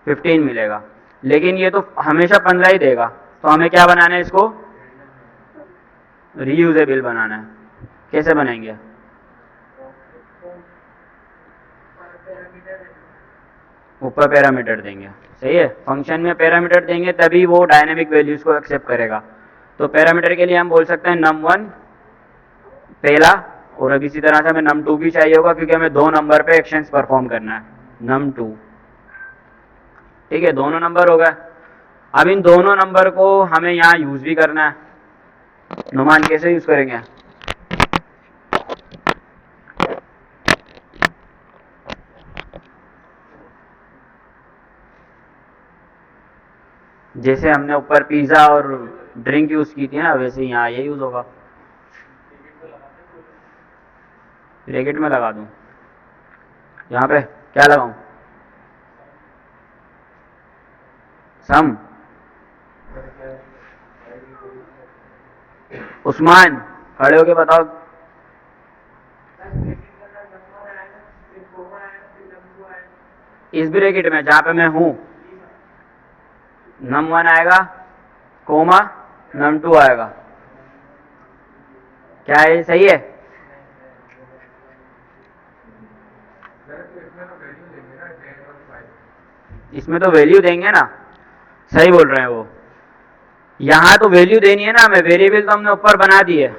15 मिलेगा। लेकिन ये तो हमेशा 15 ही देगा, तो हमें क्या बनाना है, इसको रीयूजेबल बनाना है। कैसे बनाएंगे, ऊपर पैरामीटर देंगे, सही है, फंक्शन में पैरामीटर देंगे तभी वो डायनेमिक वैल्यूज को एक्सेप्ट करेगा। तो पैरामीटर के लिए हम बोल सकते हैं num1 पहला, और अब इसी तरह से हमें num2 भी चाहिए होगा, क्योंकि हमें दो नंबर पे एक्शंस परफॉर्म करना है, num2, ठीक है, दोनों नंबर हो गए। अब इन दोनों नंबर को हमें यहाँ यूज भी करना है। नुमान कैसे यूज करेंगे, जैसे हमने ऊपर पिज्जा और ड्रिंक यूज की थी ना, वैसे यहाँ ये यूज होगा। ब्रैकेट में लगा दूं, यहाँ पे क्या लगाऊं, सम। उस्मान खड़े होके बताओ, इस ब्रैकेट में जहां पे मैं हूं, num1 आएगा, कोमा num2 आएगा, क्या ये सही है? इसमें तो वैल्यू देंगे ना, सही बोल रहे हैं वो, यहाँ तो वैल्यू देनी है ना हमें, वेरिएबल तो हमने ऊपर बना दी है,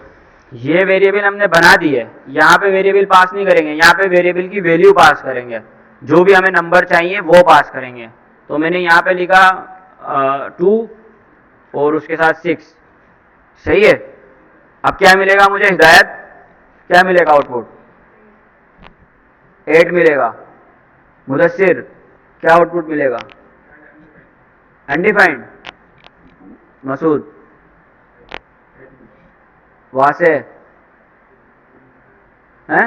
ये वेरिएबल हमने बना दी है, यहाँ पे वेरिएबल पास नहीं करेंगे, यहाँ पे वेरिएबल की वैल्यू पास करेंगे, जो भी हमें नंबर चाहिए वो पास करेंगे। तो मैंने यहाँ पे लिखा 2 और उसके साथ 6, सही है। अब क्या मिलेगा मुझे, हिदायत क्या मिलेगा, आउटपुट 8 मिलेगा। मुदस्सिर क्या आउटपुट मिलेगा, अनडिफाइंड। मसूद, वासे हैं,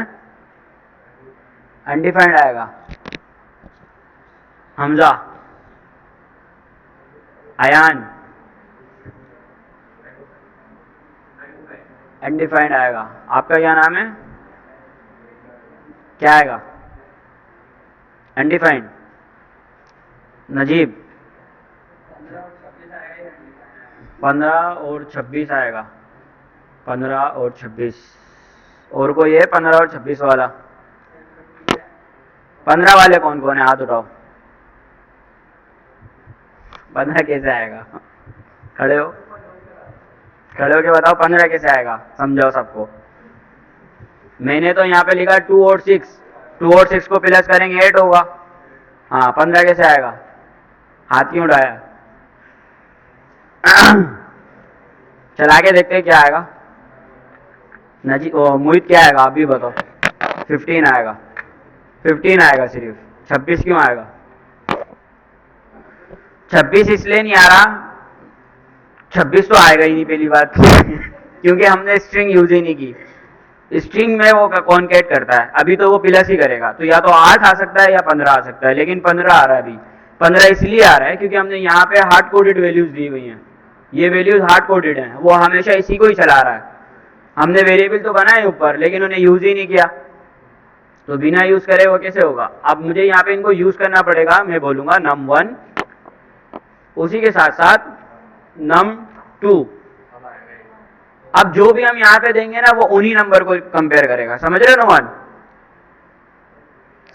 अनडिफाइंड आएगा। हमजा, अयान, अनडिफाइंड आएगा। आपका क्या नाम है, क्या आएगा, अनडिफाइंड। नजीब, 15 और 26 आएगा, 15 और 26। और कोई है 15 और 26 वाला, 15 वाले कौन कौन है, हाथ उठाओ। 15 कैसे आएगा, खड़े हो, खड़े हो के बताओ 15 कैसे आएगा, समझाओ सबको। मैंने तो यहाँ पे लिखा 2 और 6, 2 और 6 को प्लस करेंगे 8 होगा। हाँ, 15 कैसे आएगा, हाथ क्यों उठाया, चला के देखते हैं क्या आएगा। नजी मोहित क्या आएगा, आप भी बताओ। 15 आएगा, 15 आएगा सिर्फ, 26 क्यों आएगा, 26 इसलिए नहीं आ रहा, 26 तो आएगा ही नहीं पहली बात क्योंकि हमने स्ट्रिंग यूज ही नहीं की। स्ट्रिंग में वो कॉन्केट करता है, अभी तो वो प्लस ही करेगा, तो या तो 8 आ सकता है या 15 आ सकता है, लेकिन 15 आ रहा है अभी। 15 इसलिए आ रहा है क्योंकि हमने यहाँ पे हार्ड कोडेड वैल्यूज दी हुई हैं, ये वैल्यूज हार्ड कोडेड हैं, वो हमेशा इसी को ही चला रहा है। हमने वेरिएबल तो बनाए ऊपर लेकिन उन्हें यूज ही नहीं किया, तो बिना यूज करे वो कैसे होगा। अब मुझे यहाँ पे इनको यूज करना पड़ेगा, मैं बोलूंगा num1, उसी के साथ साथ num2। अब जो भी हम यहाँ पे देंगे ना वो उन्हीं नंबर को कंपेयर करेगा, समझ रहे हो नुमान।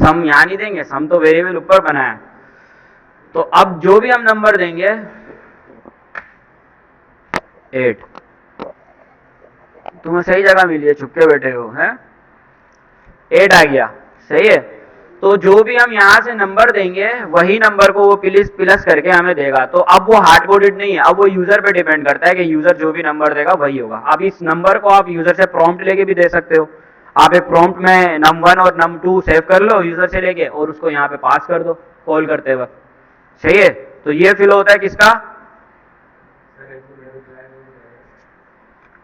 सम यहाँ नहीं देंगे, सम तो वेरिएबल ऊपर बनाया है। तो अब जो भी हम नंबर देंगे 8, तुम्हें सही जगह मिली है, छुपके बैठे हो हैं, 8 आ गया, सही है। तो जो भी हम यहाँ से नंबर देंगे वही नंबर को वो प्लस करके हमें देगा। तो अब वो हार्ड कोडेड नहीं है, अब वो यूजर पे डिपेंड करता है कि यूजर जो भी नंबर देगा वही होगा। अब इस नंबर को आप यूजर से प्रॉम्प्ट लेके भी दे सकते हो। आप एक प्रॉम्प्ट में num1 और num2 सेव कर लो यूजर से लेके और उसको यहाँ पे पास कर दो कॉल करते वक्त, सही है। तो ये फिल होता है किसका,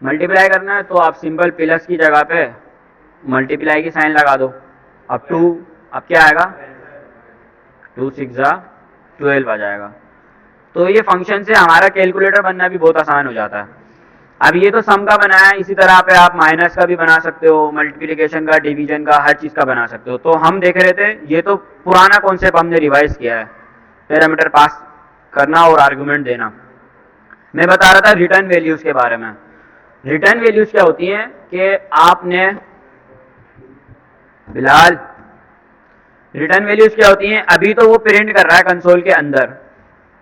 मल्टीप्लाई करना है तो आप सिंपल प्लस की जगह पे मल्टीप्लाई की साइन लगा दो। अब 2, अब क्या आएगा, 2 6 12 आ जाएगा। तो ये फंक्शन से हमारा कैलकुलेटर बनना भी बहुत आसान हो जाता है। अब ये तो सम का बनाया है, इसी तरह पे आप माइनस का भी बना सकते हो, मल्टीप्लिकेशन का, डिवीजन का, हर चीज का बना सकते हो। तो हम देख रहे थे, ये तो पुराना कॉन्सेप्ट हमने रिवाइज किया है, पैरामीटर पास करना और आर्गुमेंट देना। मैं बता रहा था रिटर्न वैल्यूज के बारे में। रिटर्न वैल्यूज क्या होती हैं कि आपने फिलहाल रिटर्न वैल्यूज क्या होती हैं, अभी तो वो प्रिंट कर रहा है कंसोल के अंदर,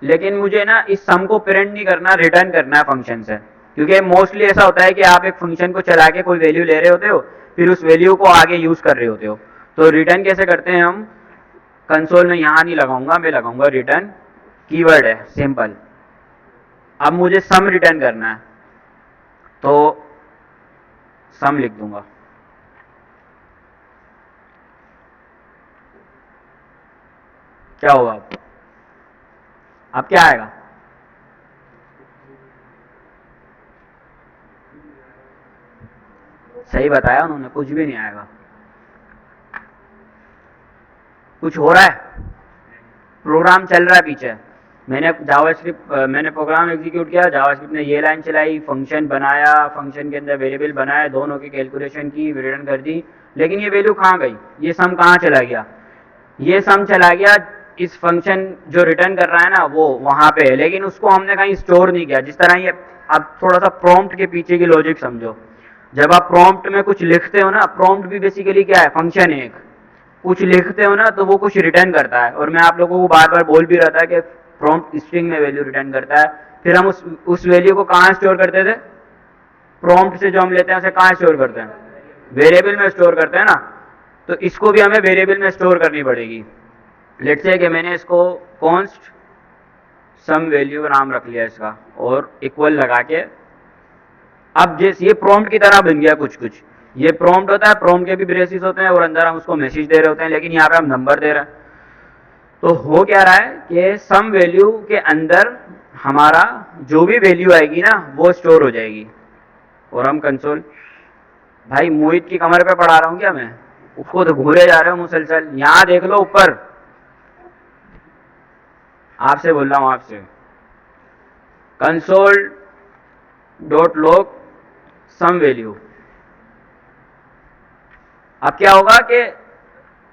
लेकिन मुझे ना इस सम को प्रिंट नहीं करना, रिटर्न करना है फंक्शन से। क्योंकि मोस्टली ऐसा होता है कि आप एक फंक्शन को चला के कोई वैल्यू ले रहे होते हो, फिर उस वैल्यू को आगे यूज कर रहे होते हो। तो रिटर्न कैसे करते हैं हम, कंसोल में यहां नहीं लगाऊंगा, मैं लगाऊंगा रिटर्न, कीवर्ड है सिंपल। अब मुझे सम रिटर्न करना है तो सम लिख दूंगा। क्या होगा अब क्या आएगा, सही बताया उन्होंने, कुछ भी नहीं आएगा। कुछ हो रहा है, प्रोग्राम चल रहा है पीछे। मैंने जावास्क्रिप्ट मैंने प्रोग्राम एग्जीक्यूट किया, जावास्क्रिप्ट ने ये लाइन चलाई, फंक्शन बनाया, फंक्शन के अंदर वेरिएबल बनाया, दोनों की कैलकुलेशन की, रिटर्न कर दी। लेकिन ये वैल्यू कहाँ गई, ये सम कहाँ चला गया, ये सम चला गया इस फंक्शन जो रिटर्न कर रहा है ना वो वहां पे है, लेकिन उसको हमने कहीं स्टोर नहीं किया। जिस तरह ये, अब थोड़ा सा प्रॉम्प्ट के पीछे की लॉजिक समझो। जब आप प्रॉम्प्ट में कुछ लिखते हो ना, प्रॉम्प्ट भी बेसिकली क्या है, फंक्शन है एक, कुछ लिखते हो ना तो वो कुछ रिटर्न करता है। और मैं आप लोगों को बार बार बोल भी रहा था कि प्रॉम्प्ट स्ट्रिंग में वैल्यू रिटर्न करता है। फिर हम उस वैल्यू को कहाँ स्टोर करते थे, प्रॉम्प्ट से जो हम लेते हैं उसे कहाँ स्टोर करते हैं, वेरिएबल में स्टोर करते हैं ना। तो इसको भी हमें वेरिएबल में स्टोर करनी पड़ेगी। लेट्स से कि मैंने इसको कॉन्स्ट सम वैल्यू नाम रख लिया इसका और इक्वल लगा के, अब जैसे ये प्रॉम्प्ट की तरह बन गया कुछ कुछ, ये प्रॉम्प्ट होता है, प्रॉम्प्ट के भी ब्रेसेस होते हैं और अंदर हम उसको मैसेज दे रहे होते हैं, लेकिन यहाँ पे हम नंबर दे रहे हैं। तो हो क्या रहा है कि सम वैल्यू के अंदर हमारा जो भी वैल्यू आएगी ना वो स्टोर हो जाएगी। और हम कंसोल, भाई मोहित की कमर पे पढ़ा रहा हूँ क्या मैं, उसको तो घूरे जा रहे हो मुसलसल। यहाँ देख लो ऊपर, आपसे बोल रहा हूँ आपसे, console dot log some value. अब क्या होगा कि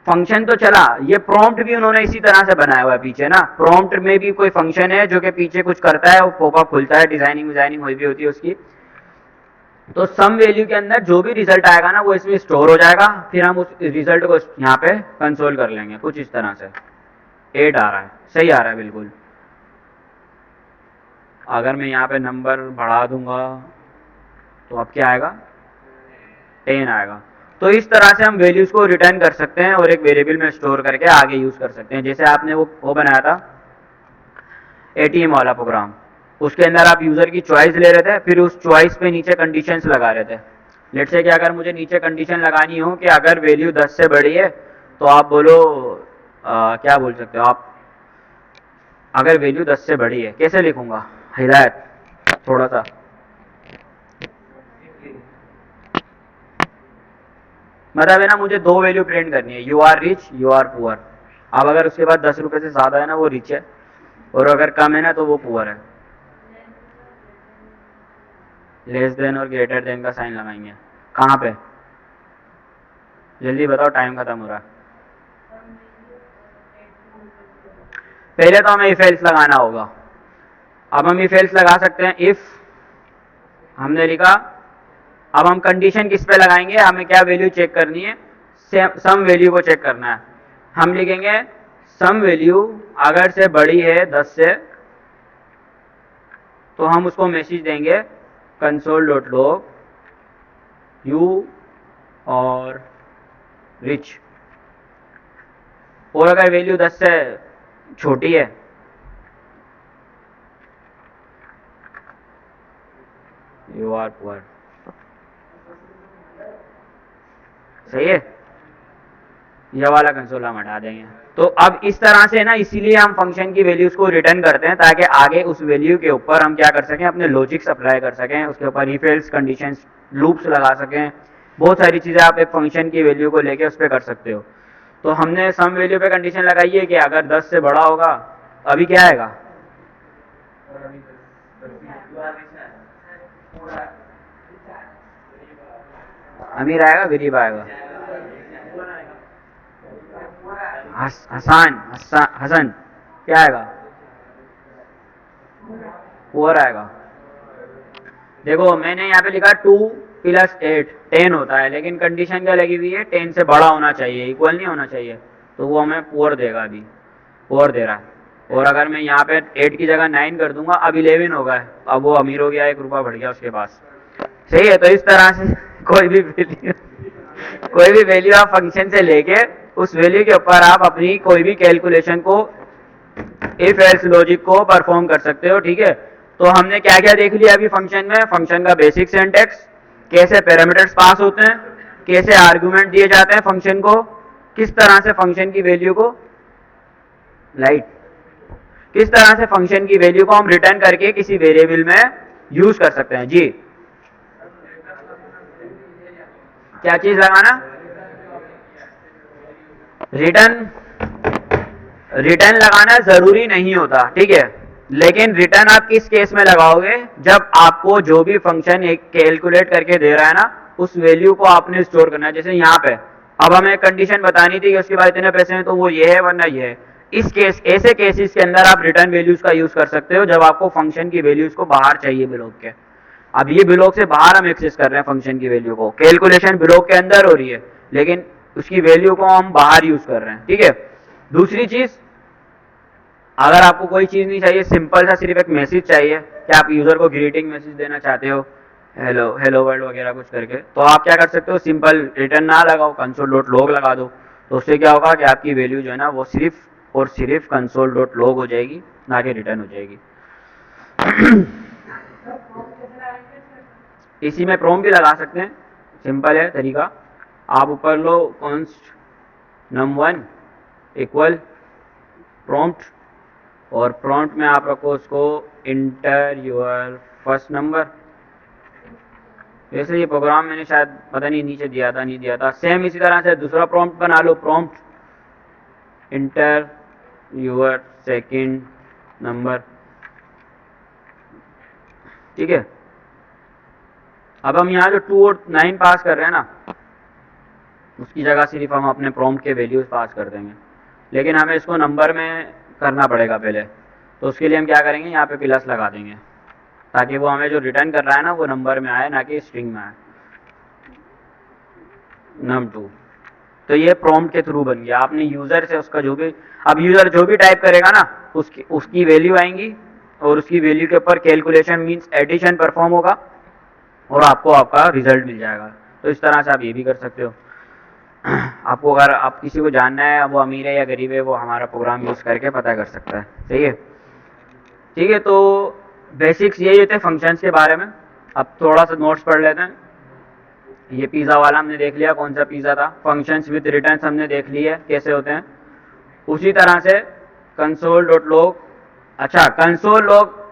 फंक्शन तो चला, ये प्रॉम्प्ट भी उन्होंने इसी तरह से बनाया हुआ है पीछे ना। प्रॉम्प्ट में भी कोई फंक्शन है जो कि पीछे कुछ करता है, वो पॉपअप खुलता है, डिजाइनिंग हुई भी होती है उसकी। तो सम वैल्यू के अंदर जो भी रिजल्ट आएगा ना वो इसमें स्टोर हो जाएगा, फिर हम उस रिजल्ट को यहाँ पे कंसोल कर लेंगे कुछ इस तरह से। 8 आ रहा है, सही आ रहा है बिल्कुल। अगर मैं यहाँ पे नंबर बढ़ा दूंगा तो अब क्या आएगा, 10 आएगा। तो इस तरह से हम वैल्यूज को रिटर्न कर सकते हैं और एक वेरिएबल में स्टोर करके आगे यूज कर सकते हैं। जैसे आपने वो बनाया था एटीएम वाला प्रोग्राम, उसके अंदर आप यूजर की चॉइस ले रहे थे, फिर उस चॉइस पे नीचे कंडीशंस लगा रहे थे। लेट्स से कि अगर मुझे नीचे कंडीशन लगानी हो कि अगर वैल्यू 10 से बड़ी है तो आप बोलो क्या बोल सकते हो आप, अगर वैल्यू 10 से बड़ी है कैसे लिखूंगा, हिदायत थोड़ा सा, मतलब है ना मुझे 2 वैल्यू प्रिंट करनी है, you are rich, you are poor. अब अगर उसके बाद 10 रुपए से ज्यादा है ना वो रिच है, और अगर कम है ना तो वो पुअर है। लेस देन और ग्रेटर देन का साइन लगाएंगे। कहाँ पे? जल्दी बताओ, टाइम खत्म हो रहा है। पहले तो हमें इफ एल्स लगाना होगा। अब हम इफ एल्स लगा सकते हैं। इफ हमने लिखा, अब हम कंडीशन किस पे लगाएंगे? हमें क्या वैल्यू चेक करनी है? सम वैल्यू को चेक करना है। हम लिखेंगे सम वैल्यू अगर से बड़ी है 10 से, तो हम उसको मैसेज देंगे कंसोल डॉट लॉग यू और रिच। और अगर वैल्यू 10 से छोटी है यू आर पुअर। सही है, यह वाला कंसोल हम हटा देंगे। तो अब इस तरह से ना, इसीलिए हम फंक्शन की वैल्यूज को रिटर्न करते हैं ताकि आगे उस वैल्यू के ऊपर हम क्या कर सकें, अपने लॉजिक्स अप्लाई कर सकें, उसके ऊपर इफ एल्स कंडीशंस लूप्स लगा सकें। बहुत सारी चीज़ें आप एक फंक्शन की वैल्यू को लेके उस पर कर सकते हो। तो हमने सम वैल्यू पे कंडीशन लगाई है कि अगर 10 से बड़ा होगा, अभी क्या आएगा? अमीर आएगा, गरीब आएगा? हसन क्या आएगा? पुअर आएगा। देखो मैंने यहाँ पे लिखा 2 + 8 10 होता है, लेकिन कंडीशन क्या लगी हुई है? 10 से बड़ा होना चाहिए, इक्वल नहीं होना चाहिए। तो वो हमें पुअर देगा, अभी पुअर दे रहा है। और अगर मैं यहाँ पे 8 की जगह 9 कर दूंगा, अब 11 होगा, अब वो अमीर हो गया, 1 रुपया बढ़ गया उसके पास। सही है। तो इस तरह से कोई भी वैल्यू आप फंक्शन से लेके उस वैल्यू के ऊपर आप अपनी कोई भी कैलकुलेशन को, इफ एल्स लॉजिक को परफॉर्म कर सकते हो। ठीक है। तो हमने क्या क्या देख लिया अभी फंक्शन में? फंक्शन का बेसिक सिंटैक्स, कैसे पैरामीटर्स पास होते हैं, कैसे आर्गुमेंट दिए जाते हैं फंक्शन को, किस तरह से फंक्शन की वैल्यू को किस तरह से फंक्शन की वैल्यू को हम रिटर्न करके किसी वेरिएबल में यूज कर सकते हैं। जी, क्या चीज लगाना? रिटर्न लगाना जरूरी नहीं होता, ठीक है। लेकिन रिटर्न आप किस केस में लगाओगे? जब आपको जो भी फंक्शन एक कैलकुलेट करके दे रहा है ना, उस वैल्यू को आपने स्टोर करना है। जैसे यहाँ पे अब हमें कंडीशन बतानी थी कि उसके बाद इतने पैसे हैं, तो वो ये है वरना ये है। इस केस, ऐसे केसेस के अंदर आप रिटर्न वैल्यूज का यूज कर सकते हो, जब आपको फंक्शन की वैल्यूज को बाहर चाहिए ब्लॉक के। अब ये ब्लॉक से बाहर हम एक्सेस कर रहे हैं फंक्शन की वैल्यू को, कैलकुलेशन ब्लॉक के अंदर हो रही है, लेकिन उसकी वैल्यू को हम बाहर यूज कर रहे हैं। ठीक है। दूसरी चीज, अगर आपको कोई चीज नहीं चाहिए, सिंपल सा सिर्फ एक मैसेज चाहिए कि आप यूजर को ग्रीटिंग मैसेज देना चाहते हो, हेलो हेलो वर्ल्ड वगैरह कुछ करके, तो आप क्या कर सकते हो? सिंपल रिटर्न ना लगाओ, कंसोल डॉट लॉग लगा दो। तो उससे क्या होगा कि आपकी वैल्यू जो है ना, वो सिर्फ और सिर्फ कंसोल डॉट लॉग हो जाएगी, ना कि रिटर्न हो जाएगी। इसी में प्रॉम्प्ट भी लगा सकते हैं, सिंपल है तरीका। आप ऊपर लो const num1 इक्वल प्रॉम्प्ट, और प्रॉम्प्ट में आप रखो उसको इंटर योर फर्स्ट नंबर। वैसे ये प्रोग्राम मैंने शायद पता नहीं नीचे दिया था नहीं दिया था। सेम इसी तरह से दूसरा प्रॉम्प्ट बना लो, prompt enter your second number. ठीक है। अब हम यहाँ जो 2 और 9 पास कर रहे हैं ना, उसकी जगह सिर्फ हम अपने प्रॉम्प्ट के वैल्यूज पास कर देंगे, लेकिन हमें इसको नंबर में करना पड़ेगा पहले। तो उसके लिए हम क्या करेंगे? यहाँ पे प्लस लगा देंगे, ताकि वो हमें जो रिटर्न कर रहा है ना, वो नंबर में आए, ना कि स्ट्रिंग में आए, num2। तो ये प्रॉम्प्ट के थ्रू बन गया। आपने यूजर से उसका जो भी, अब यूजर जो भी टाइप करेगा ना, उसकी वैल्यू आएंगी, और उसकी वैल्यू के ऊपर कैलकुलेशन मीन्स एडिशन परफॉर्म होगा, और आपको आपका रिजल्ट मिल जाएगा। तो इस तरह से आप ये भी कर सकते हो। आपको अगर आप किसी को जानना है वो अमीर है या गरीब है, वो हमारा प्रोग्राम यूज करके पता कर सकता है। सही है। ठीक है। तो बेसिक्स यही होते हैं फंक्शंस के बारे में। अब थोड़ा सा नोट्स पढ़ लेते हैं। ये पिज़्ज़ा वाला हमने देख लिया, कौन सा पिज़्ज़ा था। फंक्शंस विद रिटर्न्स हमने देख लिया कैसे होते हैं। उसी तरह से कंसोल डॉट लॉग, अच्छा console log,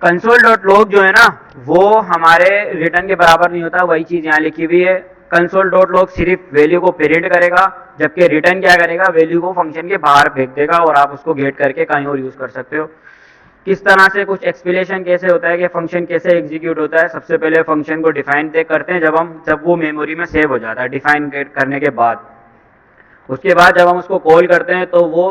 console dot log जो है ना, वो हमारे रिटर्न के बराबर नहीं होता। वही चीज़ यहाँ लिखी हुई है, कंसोल डॉट लॉग सिर्फ वैल्यू को प्रिंट करेगा, जबकि रिटर्न क्या करेगा, वैल्यू को फंक्शन के बाहर फेंक देगा और आप उसको गेट करके कहीं और यूज कर सकते हो। किस तरह से कुछ एक्सप्लेनेशन कैसे होता है कि फंक्शन कैसे एग्जीक्यूट होता है। सबसे पहले फंक्शन को डिफाइन करते हैं जब वो मेमोरी में सेव हो जाता है डिफाइन करने के बाद। उसके बाद जब हम उसको कॉल करते हैं तो वो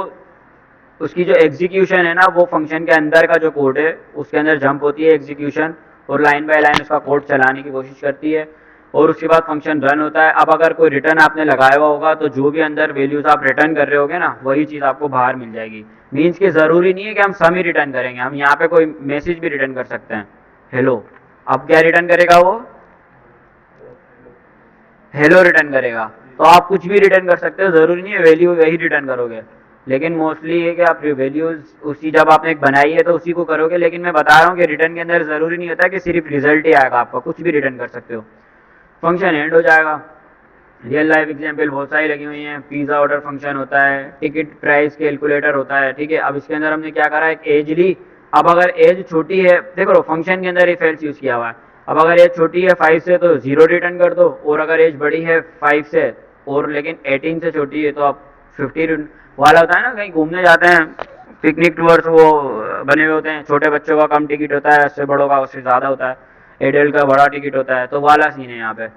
उसकी जो एग्जीक्यूशन है ना, वो फंक्शन के अंदर का जो कोड है उसके अंदर जंप होती है एग्जीक्यूशन, और लाइन बाय लाइन उसका कोड चलाने की कोशिश करती है, और उसके बाद फंक्शन रन होता है। अब अगर कोई रिटर्न आपने लगाया हुआ होगा तो जो भी अंदर वैल्यूज आप रिटर्न कर रहे होगे ना, वही चीज़ आपको बाहर मिल जाएगी। मीन्स कि ज़रूरी नहीं है कि हम सम ही रिटर्न करेंगे, हम यहाँ पे कोई मैसेज भी रिटर्न कर सकते हैं, हेलो। अब क्या रिटर्न करेगा वो, हेलो रिटर्न करेगा। तो आप कुछ भी रिटर्न कर सकते हो, ज़रूरी नहीं है वैल्यू वही रिटर्न करोगे, लेकिन मोस्टली ये कि आप वैल्यूज उसी जब आपने एक बनाई है तो उसी को करोगे। लेकिन मैं बता रहा हूँ कि रिटर्न के अंदर ज़रूरी नहीं होता कि सिर्फ रिजल्ट ही आएगा, आपका कुछ भी रिटर्न कर सकते हो। फंक्शन एंड हो जाएगा। रियल लाइफ एग्जाम्पल बहुत सारी लगी हुई हैं। पिज़्ज़ा ऑर्डर फंक्शन होता है, टिकट प्राइस कैलकुलेटर होता है, ठीक है। अब इसके अंदर हमने क्या करा, एक एज ली। अब अगर एज छोटी है, देखो फंक्शन के अंदर इफ एल्स यूज़ किया हुआ है। अब अगर एज छोटी है 5 से तो 0 रिटर्न कर दो, और अगर एज बड़ी है 5 से और लेकिन 18 से छोटी है तो आप 50 वाला होता है ना, कहीं घूमने जाते हैं पिकनिक टूर्स वो बने हुए होते हैं, छोटे बच्चों का कम टिकट होता है, उससे बड़ों का उससे ज़्यादा होता है, एडल्ट का बड़ा टिकट होता है, तो वाला सीन है यहाँ पे,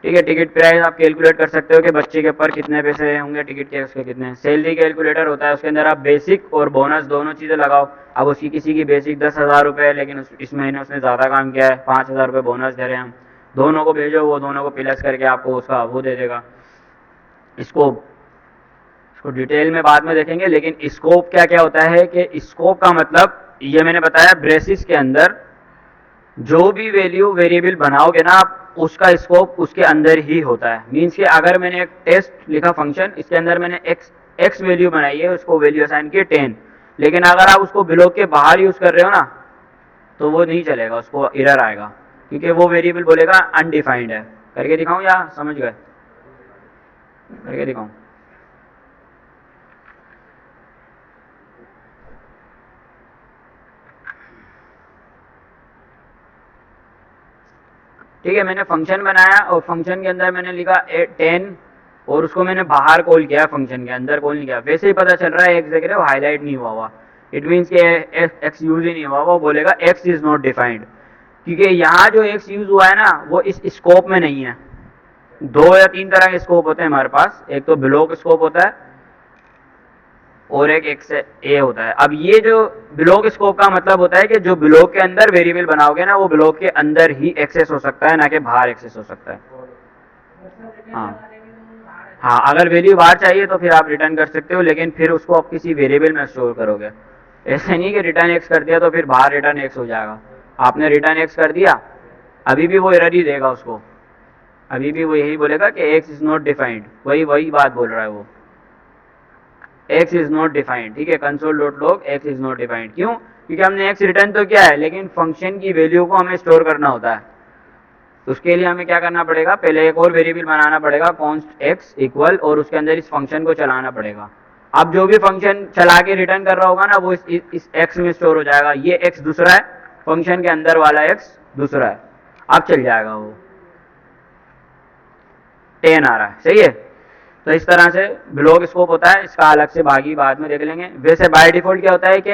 ठीक है। टिकट प्राइस आप कैलकुलेट कर सकते हो कि बच्चे के ऊपर कितने पैसे होंगे टिकट के, उसके कितने। सैलरी कैलकुलेटर होता है, उसके अंदर आप बेसिक और बोनस दोनों चीज़ें लगाओ। अब उसकी किसी की बेसिक 10,000 रुपये है, लेकिन इस महीने उसने ज़्यादा काम किया है, 5,000 रुपये बोनस दे रहे हैं हम, दोनों को भेजो, वो दोनों को प्लस करके आपको उसका वो दे देगा। इसको डिटेल में बाद में देखेंगे, लेकिन स्कोप क्या क्या होता है कि स्कोप का मतलब ये मैंने बताया, ब्रेसिस के अंदर जो भी वैल्यू वेरिएबल बनाओगे ना आप, उसका स्कोप उसके अंदर ही होता है। मीन्स कि अगर मैंने एक टेस्ट लिखा फंक्शन, इसके अंदर मैंने एक्स वैल्यू बनाई है, उसको वैल्यू असाइन की 10, लेकिन अगर आप उसको ब्लॉक के बाहर यूज कर रहे हो ना तो वो नहीं चलेगा, उसको एरर आएगा, क्योंकि वो वेरिएबल बोलेगा अनडिफाइंड है। करके दिखाऊं या समझ गए, करके दिखाऊं। ठीक है, मैंने फंक्शन बनाया और फंक्शन के अंदर मैंने लिखा 10 और उसको मैंने बाहर कॉल किया, फंक्शन के अंदर कॉल नहीं किया। वैसे ही पता चल रहा है एक्स देख रहे हो हाईलाइट नहीं हुआ, इट मीन्स के एक्स यूज ही नहीं हुआ, वो बोलेगा एक्स इज नॉट डिफाइंड, क्योंकि यहाँ जो एक्स यूज हुआ है ना वो इस स्कोप में नहीं है। 2 या 3 तरह के स्कोप होते हैं हमारे पास, एक तो ब्लॉक स्कोप होता है और एक एक्स ए होता है। अब ये जो ब्लॉक स्कोप का मतलब होता है कि जो ब्लॉक के अंदर वेरिएबल बनाओगे ना, वो ब्लॉक के अंदर ही एक्सेस हो सकता है, ना कि बाहर एक्सेस हो सकता है। हाँ, अगर वैल्यू बाहर चाहिए तो फिर आप रिटर्न कर सकते हो, लेकिन फिर उसको आप किसी वेरिएबल में स्टोर करोगे। ऐसे नहीं कि रिटर्न एक्स कर दिया तो फिर बाहर रिटर्न एक्स हो जाएगा। आपने रिटर्न एक्स कर दिया, अभी भी वो एरर ही देगा उसको, अभी भी वो यही बोलेगा कि एक्स इज नॉट डिफाइंड, वही बात बोल रहा है वो, एक्स इज नॉट डिफाइंड, ठीक है। Console dot log x is not defined, क्यों? क्योंकि हमने एक्स रिटर्न तो किया है, लेकिन फंक्शन की वैल्यू को हमें स्टोर करना होता है। उसके लिए हमें क्या करना पड़ेगा, पहले एक और वेरिएबल बनाना पड़ेगा कॉन्स्ट एक्स इक्वल, और उसके अंदर इस फंक्शन को चलाना पड़ेगा। अब जो भी फंक्शन चला के रिटर्न कर रहा होगा ना, वो इस एक्स में स्टोर हो जाएगा। ये एक्स दूसरा है, फंक्शन के अंदर वाला एक्स दूसरा है। अब चल जाएगा वो 10 आ रहा है, सही है। तो इस तरह से ब्लॉक स्कोप होता है, इसका अलग से बाकी बाद में देख लेंगे। वैसे बाय डिफॉल्ट क्या होता है कि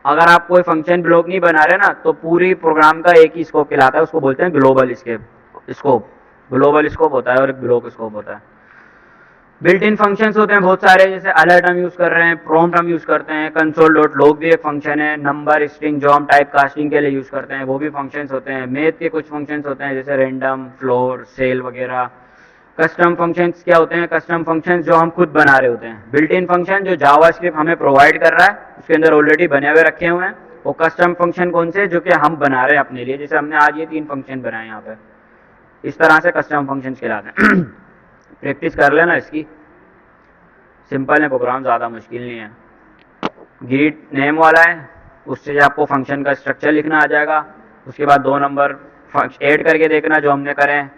अगर आप कोई फंक्शन ब्लॉक नहीं बना रहे ना, तो पूरी प्रोग्राम का एक ही स्कोप कहलाता है, उसको बोलते हैं ग्लोबल स्कोप। ग्लोबल स्कोप होता है और एक ब्लॉक स्कोप होता है। बिल्ट इन फंक्शंस होते हैं बहुत सारे, जैसे अलर्ट हम यूज कर रहे हैं, प्रॉम्प्ट हम यूज करते हैं, कंसोल डॉट लॉग भी एक फंक्शन है, नंबर स्ट्रिंग जो हम टाइप कास्टिंग के लिए यूज करते हैं वो भी फंक्शंस होते हैं। मैथ के कुछ फंक्शंस होते हैं जैसे रेंडम, फ्लोर, सेल वगैरह। कस्टम फंक्शंस क्या होते हैं, कस्टम फंक्शंस जो हम खुद बना रहे होते हैं। बिल्ट इन फंक्शन जो जावास्क्रिप्ट हमें प्रोवाइड कर रहा है, उसके अंदर ऑलरेडी बने हुए रखे हुए हैं। वो कस्टम फंक्शन कौन से, जो कि हम बना रहे हैं अपने लिए, जैसे हमने आज ये 3 फंक्शन बनाए यहाँ पे, इस तरह से कस्टम फंक्शंस कहलाते हैं। प्रैक्टिस कर लेना इसकी, सिंपल है प्रोग्राम, ज़्यादा मुश्किल नहीं है। ग्रीट नेम वाला है, उससे आपको फंक्शन का स्ट्रक्चर लिखना आ जाएगा। उसके बाद 2 नंबर ऐड करके देखना जो हमने करें।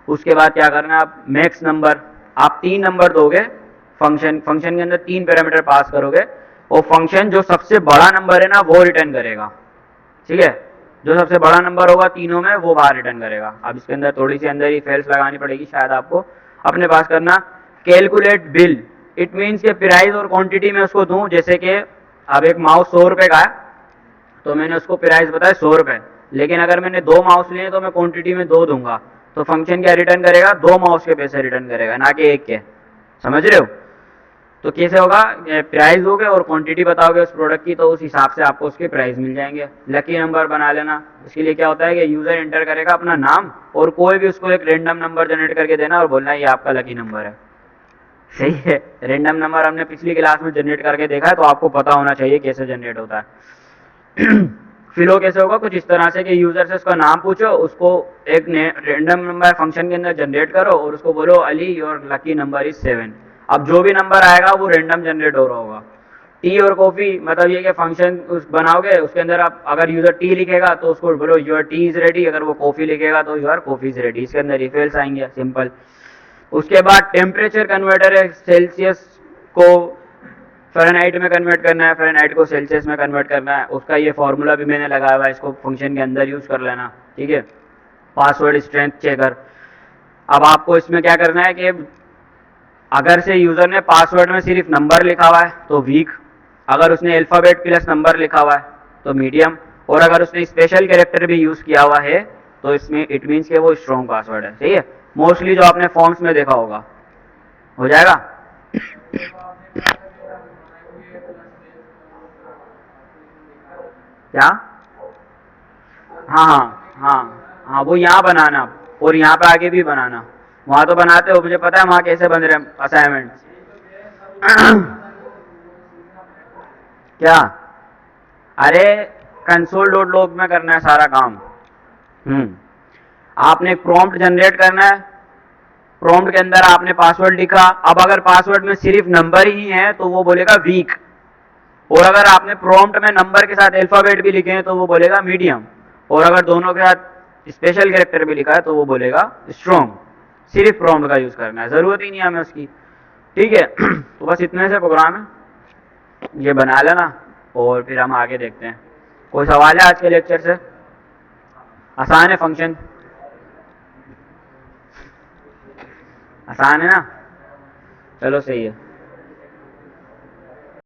उसके बाद क्या करना, आप मैक्स नंबर, आप 3 नंबर दोगे, फंक्शन के अंदर 3 पैरामीटर पास करोगे, और फंक्शन जो सबसे बड़ा नंबर है ना वो रिटर्न करेगा, ठीक है। जो सबसे बड़ा नंबर होगा तीनों में वो बाहर रिटर्न करेगा। अब इसके अंदर थोड़ी सी अंदर ही फेल्स लगानी पड़ेगी शायद आपको अपने पास करना। कैलकुलेट बिल, इट मीन्स के प्राइस और क्वांटिटी में उसको दूं, जैसे कि अब एक माउस 100 रुपए का है तो मैंने उसको प्राइस बताया 100 रुपए, लेकिन अगर मैंने 2 माउस लिए तो मैं क्वांटिटी में 2 दूंगा, तो फंक्शन क्या रिटर्न करेगा, 2 माउस के पैसे रिटर्न करेगा, ना कि एक के। समझ रहे हो? तो कैसे होगा, प्राइस दोगे और क्वांटिटी बताओगे उस प्रोडक्ट की, तो उस हिसाब से आपको उसके प्राइस मिल जाएंगे। लकी नंबर बना लेना, इसके लिए क्या होता है कि यूजर एंटर करेगा अपना नाम और कोई भी उसको एक रेंडम नंबर जनरेट करके देना और बोलना ये आपका लकी नंबर है। सही है, रेंडम नंबर हमने पिछली क्लास में जनरेट करके देखा है, तो आपको पता होना चाहिए कैसे जनरेट होता है। फिलो कैसे होगा, कुछ इस तरह से कि यूजर से उसका नाम पूछो, उसको एक रेंडम नंबर फंक्शन के अंदर जनरेट करो और उसको बोलो Ali your lucky number is 7। अब जो भी नंबर आएगा वो रेंडम जनरेट हो रहा होगा। टी और कॉफी मतलब ये कि फंक्शन उस बनाओगे, उसके अंदर आप अगर यूजर टी लिखेगा तो उसको बोलो योर टी इज रेडी, अगर वो कॉफी लिखेगा तो योर कॉफी इज रेडी। इसके अंदर रिफिल्स आएंगे, सिंपल। उसके बाद टेम्परेचर कन्वर्टर है, सेल्सियस को फ़ारेनहाइट में कन्वर्ट करना है, फ़ारेनहाइट को सेल्सियस में कन्वर्ट करना है, उसका ये फॉर्मूला भी मैंने लगाया हुआ है, इसको फंक्शन के अंदर यूज कर लेना, ठीक है। पासवर्ड स्ट्रेंथ चेकर, अब आपको इसमें क्या करना है कि अगर से यूजर ने पासवर्ड में सिर्फ नंबर लिखा हुआ है तो वीक, अगर उसने अल्फाबेट प्लस नंबर लिखा हुआ है तो मीडियम, और अगर उसने स्पेशल कैरेक्टर भी यूज किया हुआ है तो इसमें इट मीन्स के वो स्ट्रॉन्ग पासवर्ड है। सही है, मोस्टली जो आपने फॉर्म्स में देखा होगा। हो जाएगा? क्या? हाँ हाँ हाँ हाँ, वो यहाँ बनाना और यहाँ पे आगे भी बनाना। वहां तो बनाते हो, मुझे पता है वहां कैसे बन रहे हैं असाइनमेंट। क्या? अरे कंसोल डॉट लॉग में करना है सारा काम। आपने एक प्रॉम्प्ट जनरेट करना है, प्रॉम्प्ट के अंदर आपने पासवर्ड लिखा। अब अगर पासवर्ड में सिर्फ नंबर ही है तो वो बोलेगा वीक, और अगर आपने प्रॉम्प्ट में नंबर के साथ अल्फाबेट भी लिखे हैं तो वो बोलेगा मीडियम, और अगर दोनों के साथ स्पेशल कैरेक्टर भी लिखा है तो वो बोलेगा स्ट्रॉन्ग। सिर्फ प्रॉम्प्ट का यूज करना है, जरूरत ही नहीं है हमें उसकी। ठीक है। तो बस इतने से प्रोग्राम है, ये बना लेना और फिर हम आगे देखते हैं। कोई सवाल है आज के लेक्चर से? आसान है फंक्शन, आसान है ना? चलो सही है।